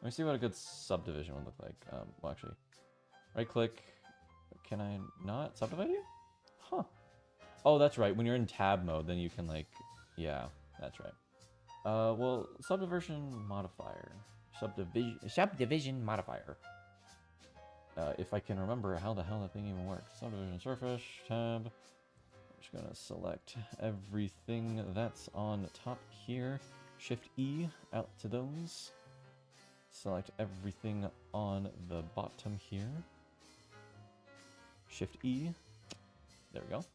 Let me see what a good subdivision would look like. Well, actually, right-click. Can I not subdivide you? Huh. Oh, that's right. When you're in tab mode, then you can, like... Yeah, that's right. Well, subdivision modifier. Subdivision modifier. If I can remember how the hell that thing even works. Subdivision surface, tab. I'm just gonna select everything that's on top here. Shift E out to those. Select everything on the bottom here. Shift E. There we go.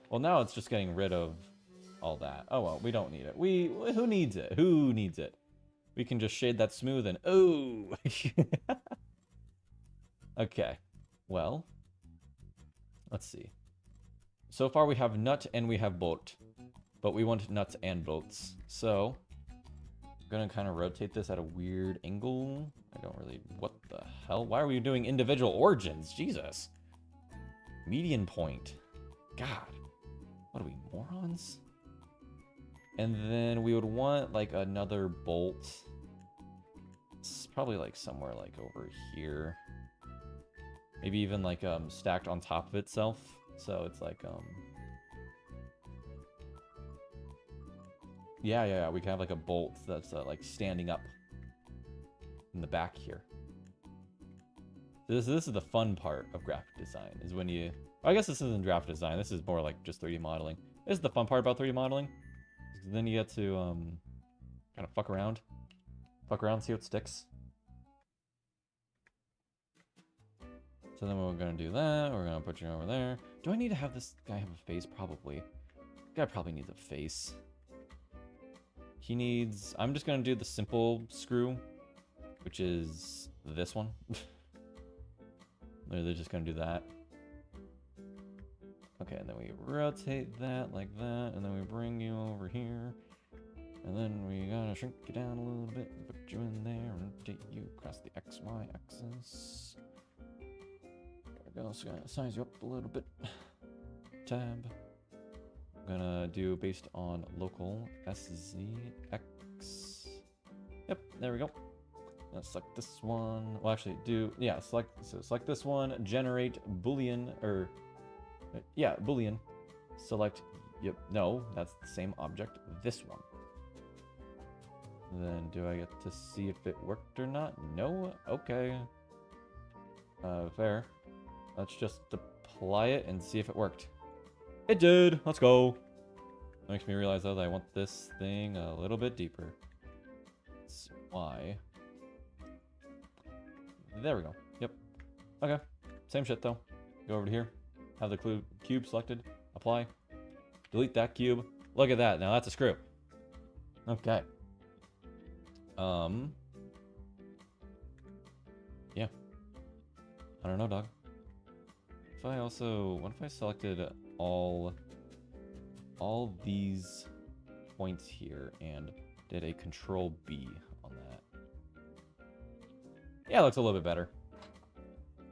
Well, now it's just getting rid of all that. Oh, well, we don't need it. Who needs it? Who needs it? We can just shade that smooth and... Oh! Okay. Well, let's see. So far we have nut and we have bolt. But we want nuts and bolts. So... gonna kind of rotate this at a weird angle. I don't really... What the hell? Why are we doing individual origins? Jesus. Median point. God. What are we, morons? And then we would want, like, another bolt. It's probably, like, somewhere, like, over here. Maybe even, like, stacked on top of itself. So it's, like, Yeah, we can have, like, a bolt that's, like, standing up in the back here. This is the fun part of graphic design, is when you... I guess this isn't graphic design, this is more like just 3D modeling. This is the fun part about 3D modeling. Then you get to kind of fuck around, see what sticks. So then we're gonna do that. We're gonna put you over there. Do I need to have this guy have a face? Probably. This guy probably needs a face. He needs... I'm just gonna do the simple screw, which is this one. They're just gonna do that. Okay, and then we rotate that like that, and then we bring you over here. And then we gotta shrink you down a little bit, and put you in there, and rotate you across the XY axis. There we go, so gonna size you up a little bit. Tab. I'm gonna do based on local SZX. Yep, there we go. Let's select this one. Well, actually, select this one, generate Boolean, or, yeah, Boolean. Select, yep, no, that's the same object, this one. Then do I get to see if it worked or not? No? Okay. Fair. Let's just apply it and see if it worked. It did! Let's go! That makes me realize, though, that I want this thing a little bit deeper. That's why. There we go. Yep. Okay. Same shit, though. Go over to here. Have the cube selected. Apply. Delete that cube. Look at that. Now that's a screw. Okay. Yeah. I don't know, dog. If I also... What if I selected all these points here and did a Control B on that? Yeah, it looks a little bit better.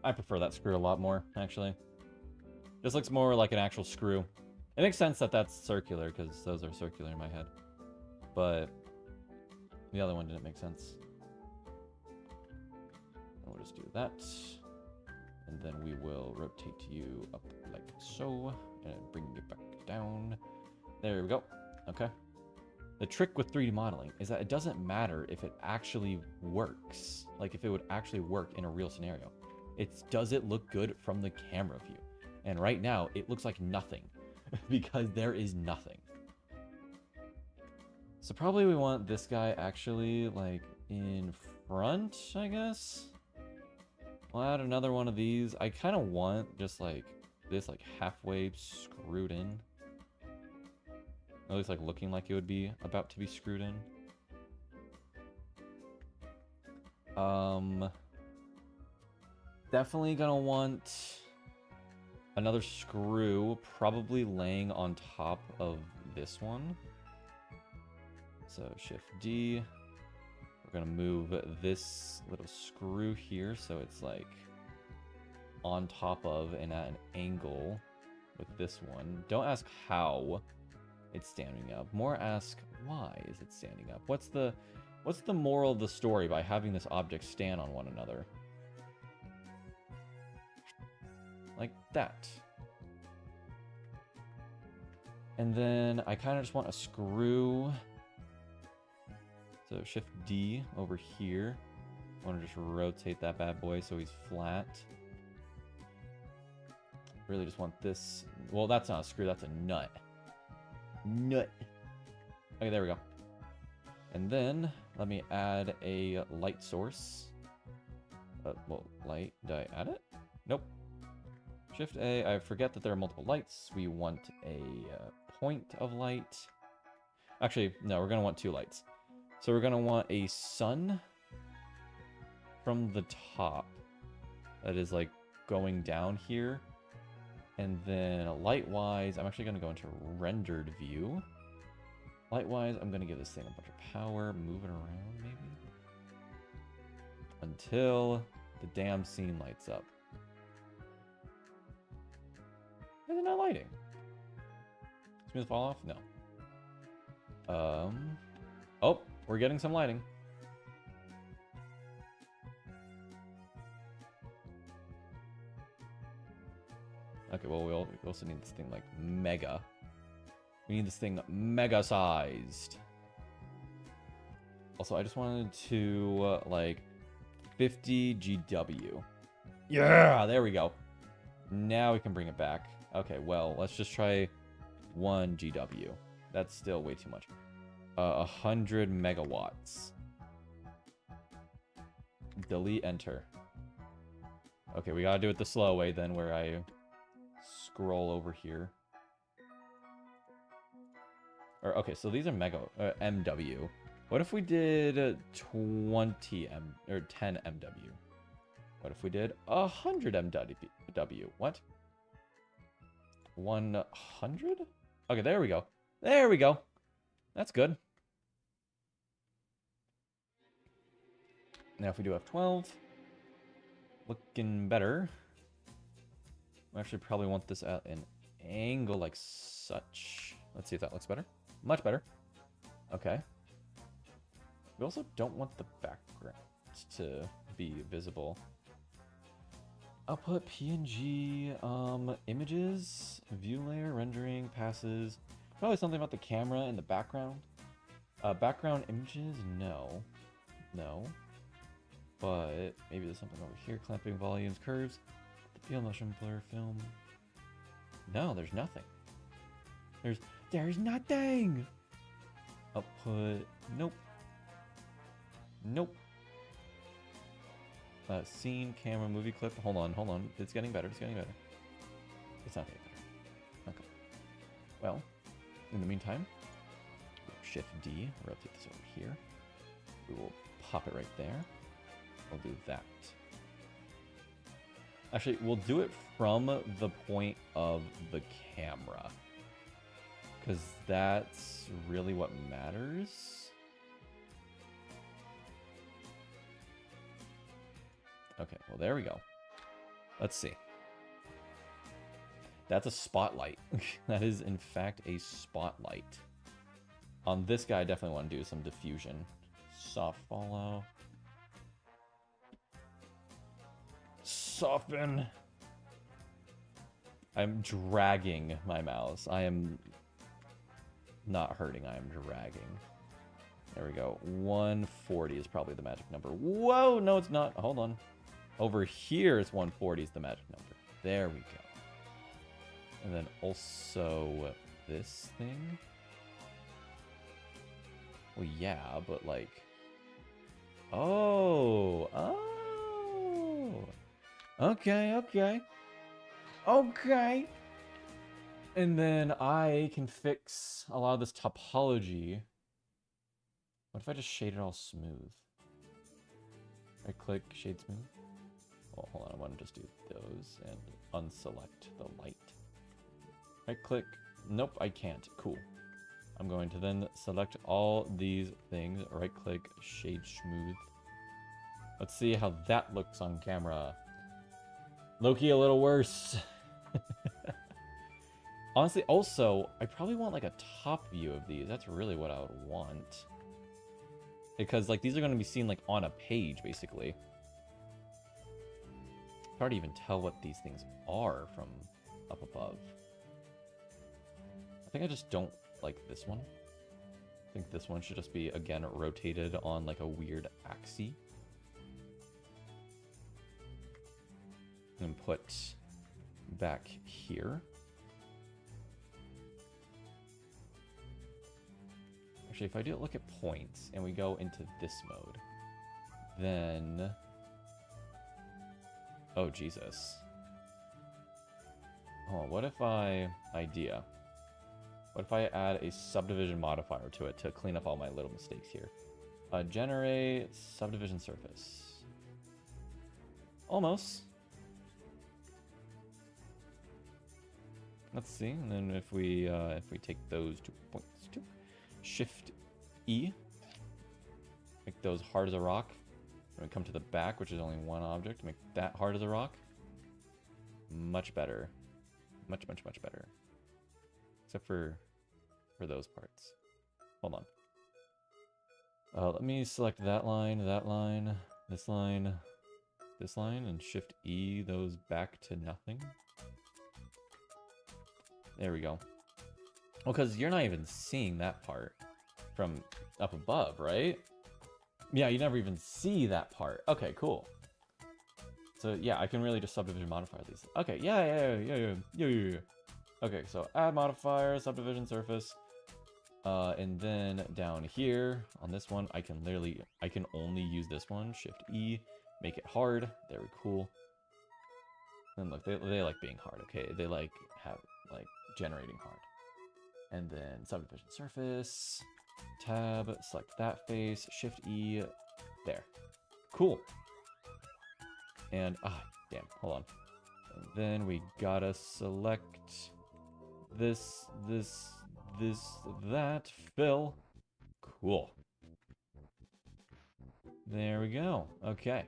I prefer that screw a lot more, actually. This looks more like an actual screw. It makes sense that that's circular, because those are circular in my head. But the other one didn't make sense. And we'll just do that. And then we will rotate you up like so. And bring you back down. There we go. Okay. The trick with 3D modeling is that it doesn't matter if it actually works. Like if it would actually work in a real scenario. It's does it look good from the camera view? And right now, it looks like nothing. Because there is nothing. So probably we want this guy actually like in front, I guess. We'll add another one of these. I kind of want just like this like halfway screwed in. At least like looking like it would be about to be screwed in. Definitely gonna want another screw, probably laying on top of this one. So Shift D. We're gonna move this little screw here so it's like on top of and at an angle with this one. Don't ask how it's standing up. More ask why is it standing up? What's the moral of the story by having this object stand on one another? Like that. And then I kind of just want a screw. So Shift D over here. I want to just rotate that bad boy so he's flat. Really just want this. Well, that's not a screw, that's a nut. Nut. Okay, there we go. And then let me add a light source. Well, light. Did I add it? Nope. Shift A. I forget that there are multiple lights. We want a point of light. Actually, no, we're going to want two lights. So we're going to want a sun from the top that is like going down here. And then light-wise, I'm actually going to go into rendered view. Light-wise, I'm going to give this thing a bunch of power, move it around maybe. Until the damn scene lights up. Is it not lighting? Smooth fall off? No. Oh, we're getting some lighting. Okay, well, we also need this thing, like, mega. We need this thing mega-sized. Also, I just wanted to, like, 50 GW. Yeah, there we go. Now we can bring it back. Okay, well, let's just try 1 GW. That's still way too much. 100 megawatts. Delete, enter. Okay, we gotta do it the slow way then, where I scroll over here. Or, okay, so these are MW. What if we did 20 M, or 10 MW? What if we did 100 MW? What? 100? Okay, there we go. There we go. That's good. Now if we do F12, looking better. I actually probably want this at an angle like such. Let's see if that looks better. Much better. Okay. We also don't want the background to be visible. Output PNG, images, view layer, rendering, passes. Probably something about the camera in the background. Background images, no. No. But maybe there's something over here. Clamping volumes, curves. The PL motion blur film. No, there's nothing. There's nothing! Output, nope. Nope. Scene, camera, movie clip. Hold on. It's getting better, it's getting better. It's not getting better. Okay. Well, in the meantime, Shift D, rotate this over here. We will pop it right there. We'll do that. Actually, we'll do it from the point of the camera, because that's really what matters. Okay, well, there we go. Let's see. That's a spotlight. That is, in fact, a spotlight. On this guy, I definitely want to do some diffusion. Soft follow. Soften. I'm dragging my mouse. I am not hurting. I am dragging. There we go. 140 is probably the magic number. Whoa, no, it's not. Hold on. Over here is 140 is the magic number. There we go. And then also this thing. Well, yeah, but like... Oh! Okay. And then I can fix a lot of this topology. What if I just shade it all smooth? Right click, shade smooth. Well, hold on, I want to just do those and unselect the light. Right click. Nope, I can't. Cool. I'm going to then select all these things. Right click, shade smooth. Let's see how that looks on camera. Loki, a little worse. Honestly, also, I probably want like a top view of these. That's really what I would want. Because like these are going to be seen like on a page, basically. It's hard to even tell what these things are from up above. I think I just don't like this one. I think this one should just be, again, rotated on like a weird axis. And put back here. Actually, if I do look at points and we go into this mode, then... Oh, Jesus. Oh, what if idea. What if I add a subdivision modifier to it to clean up all my little mistakes here? Generate subdivision surface. Almost. Let's see, and then if we take those 2 points, Shift E, make those hard as a rock. When we come to the back, which is only one object, make that hard as a rock. Much better, much better. Except for those parts. Hold on. Let me select that line, this line, and Shift E those back to nothing. There we go. Well, because you're not even seeing that part from up above, right? Yeah, you never even see that part. Okay, cool. So yeah, I can really just subdivision modify these. Okay, yeah. Okay, so add modifier, subdivision surface. And then down here on this one, I can only use this one. Shift E, make it hard. Very cool. And look, they like being hard. Okay, they like generating hard. And then subdivision surface, tab, select that face, Shift E, there. Cool. And damn, hold on. And then we gotta select this, that, fill. Cool. There we go. Okay.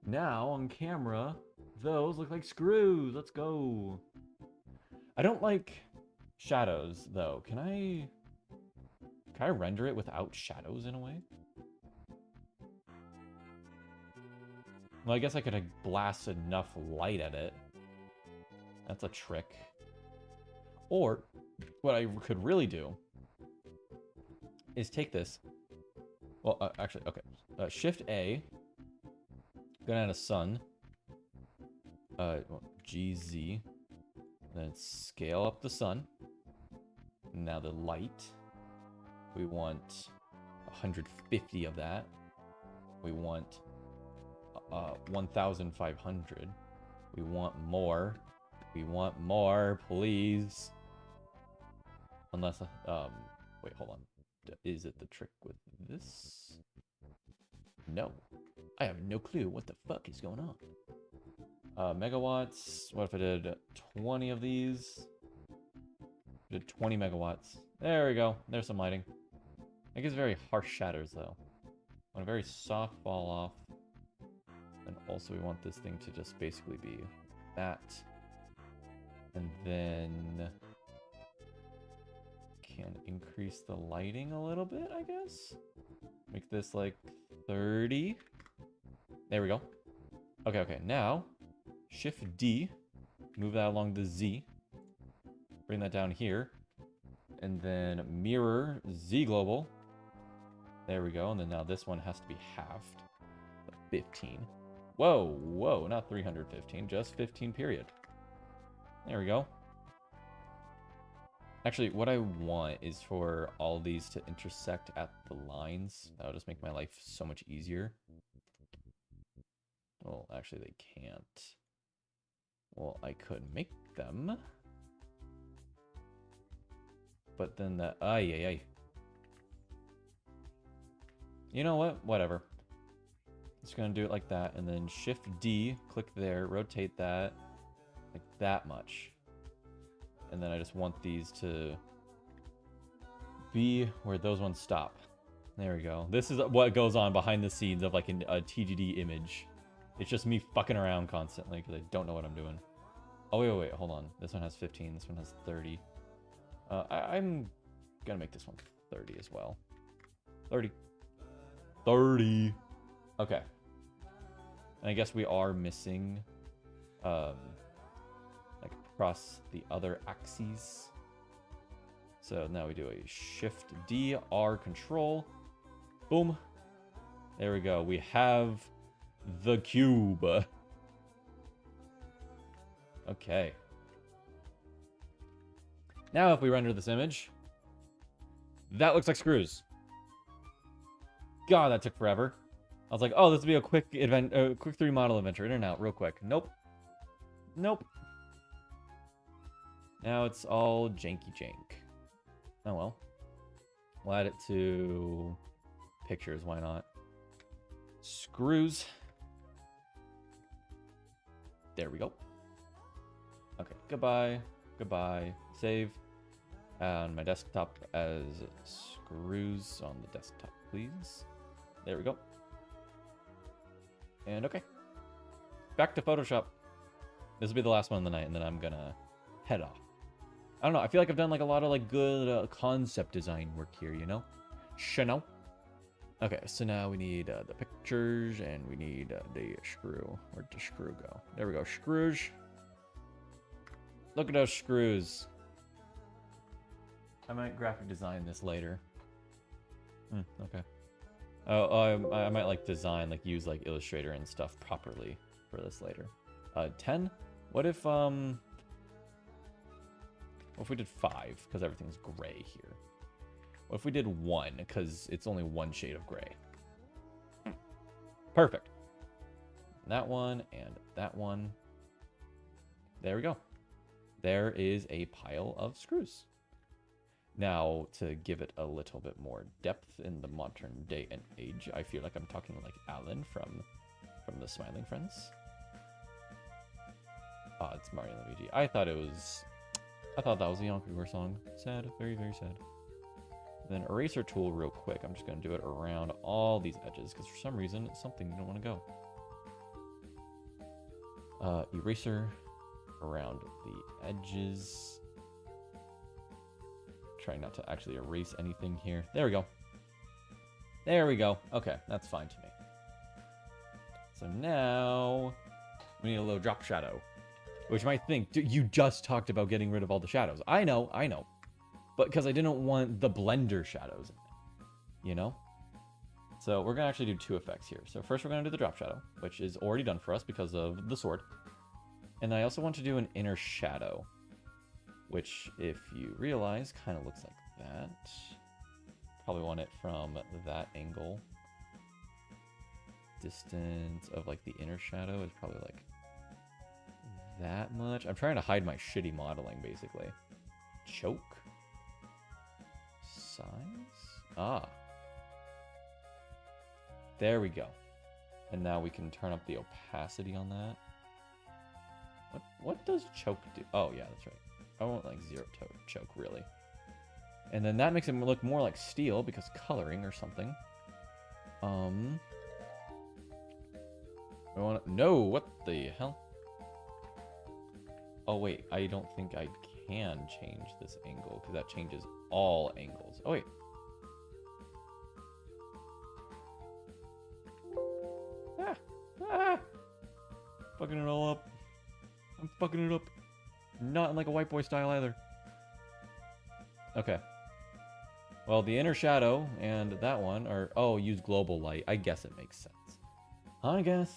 Now on camera, those look like screws. Let's go. I don't like shadows though. Can I render it without shadows in a way? Well, I guess I could blast enough light at it. That's a trick. Or, what I could really do is take this. Well, actually, okay. Shift A. Gonna add a sun. GZ. Then scale up the sun. Now the light. We want 150 of that. We want 1,500. We want more. We want more, please. Unless, wait, hold on. Is it the trick with this? No. I have no clue what the fuck is going on. Megawatts. What if I did 20 of these? Did 20 megawatts. There we go. There's some lighting. I guess very harsh shadows, though. On a very soft fall off. And also we want this thing to just basically be that. And then can increase the lighting a little bit, I guess. Make this like 30. There we go. Okay, now Shift D, move that along the Z, bring that down here, and then mirror Z global. There we go, and then now this one has to be halved. 15. Whoa, not 315, just 15 period. There we go. Actually, what I want is for all these to intersect at the lines. That'll just make my life so much easier. Well, actually, they can't. Well, I could make them. But then the... Ay. You know what? Whatever. Just gonna do it like that, and then Shift D, click there, rotate that like that much. And then I just want these to be where those ones stop. There we go. This is what goes on behind the scenes of like a TGD image. It's just me fucking around constantly because I don't know what I'm doing. Oh, wait, hold on. This one has 15, this one has 30. I'm gonna make this one 30 as well. 30. Okay. And I guess we are missing, like across the other axes. So now we do a Shift D, R control. Boom. There we go. We have the cube. Okay. Now if we render this image, that looks like screws. God, that took forever. I was like, oh, this will be a quick quick 3 model adventure, in and out, real quick. Nope. Now it's all janky jank. Oh well. We'll add it to pictures, why not? Screws. There we go. Okay, goodbye. Save. On my desktop as screws on the desktop, please. There we go. And okay. Back to Photoshop. This will be the last one of the night, and then I'm gonna head off. I don't know, I feel like I've done like a lot of like good concept design work here, you know? Chanel. Okay, so now we need the pictures, and we need the screw. Where'd the screw go? There we go, screws. Look at those screws. I might graphic design this later. Okay. Oh, I might like design, like use like Illustrator and stuff properly for this later. 10? What if, What if we did 5? Because everything's gray here. What if we did 1? Because it's only one shade of gray. Perfect. That one and that one. There we go. There is a pile of screws. Now, to give it a little bit more depth in the modern day and age, I feel like I'm talking like Alan from the Smiling Friends. Ah, it's Mario and Luigi. I thought that was a Yonkugor song. Sad, very, very sad. Then eraser tool real quick. I'm just going to do it around all these edges because for some reason it's something you don't want to go. Eraser around the edges. Trying not to actually erase anything here. There we go. There we go. Okay, that's fine to me. So now we need a little drop shadow. Which you might think, you just talked about getting rid of all the shadows. I know. But because I didn't want the blender shadows in it, you know? So we're going to actually do 2 effects here. So first we're going to do the drop shadow, which is already done for us because of the sword. And I also want to do an inner shadow, which if you realize kind of looks like that. Probably want it from that angle. Distance of like the inner shadow is probably like that much. I'm trying to hide my shitty modeling, basically. Choke. Size? Ah. There we go. And now we can turn up the opacity on that. What does choke do? Oh, yeah, that's right. I want like 0 choke, really. And then that makes it look more like steel because coloring or something. No, what the hell? Oh, wait, I don't think I can change this angle because that changes all angles. Oh, wait. Fucking it all up. I'm fucking it up. Not in like a white boy style either. Okay. Well, the inner shadow and that one are... Oh, use global light. I guess it makes sense. I guess.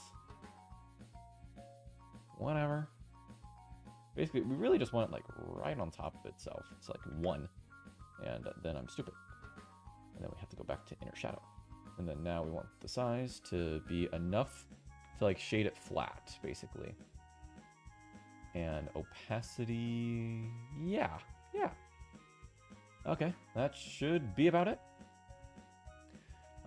Whatever. Basically, we really just want it like right on top of itself. It's like 1. And then I'm stupid. And then we have to go back to inner shadow. And then now we want the size to be enough to like shade it flat, basically. And opacity, yeah. Okay, that should be about it.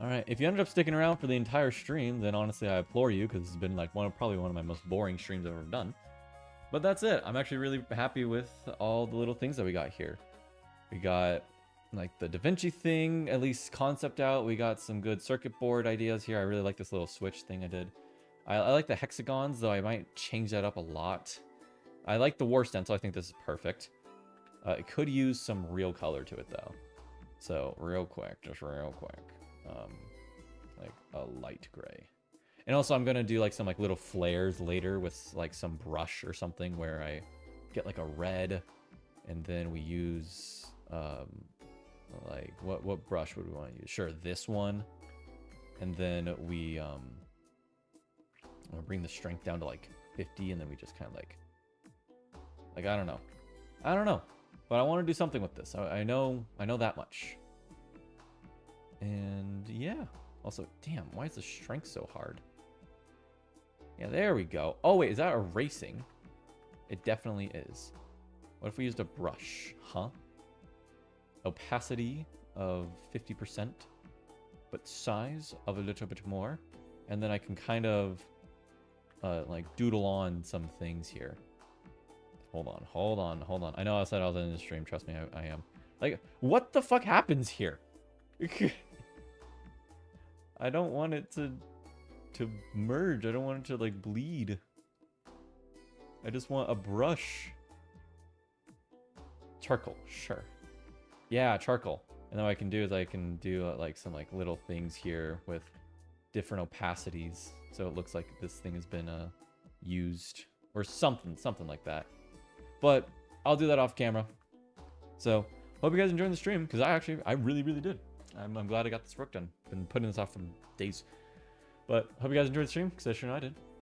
All right, if you ended up sticking around for the entire stream, then honestly, I implore you, because it's been like probably one of my most boring streams I've ever done. But that's it. I'm actually really happy with all the little things that we got here. We got like the Da Vinci thing, at least concept out. We got some good circuit board ideas here. I really like this little switch thing I did. I like the hexagons, though I might change that up a lot. I like the war stencil. I think this is perfect. It could use some real color to it, though. So, real quick. Like a light gray. And also, I'm going to do like some like little flares later with like some brush or something where I get like a red. And then we use, like, what brush would we want to use? Sure, this one. And then we, we'll bring the strength down to like 50, and then we just kind of like, I don't know, but I want to do something with this. I know that much. And yeah, also, damn, why is the strength so hard? Yeah, there we go. Oh wait, is that erasing? It definitely is. What if we used a brush? Huh? Opacity of 50%, but size of a little bit more. And then I can kind of like doodle on some things here. Hold on. I know I said I was in the stream. Trust me, I am. Like, what the fuck happens here? I don't want it to merge. I don't want it to like bleed. I just want a brush. Charcoal, sure. Yeah, charcoal. And then what I can do is I can do like some like little things here with different opacities, so it looks like this thing has been used or something like that. But I'll do that off camera. So hope you guys enjoyed the stream, because I really did. I'm glad I got this work done. Been putting this off for days. But hope you guys enjoyed the stream, because I sure know I did.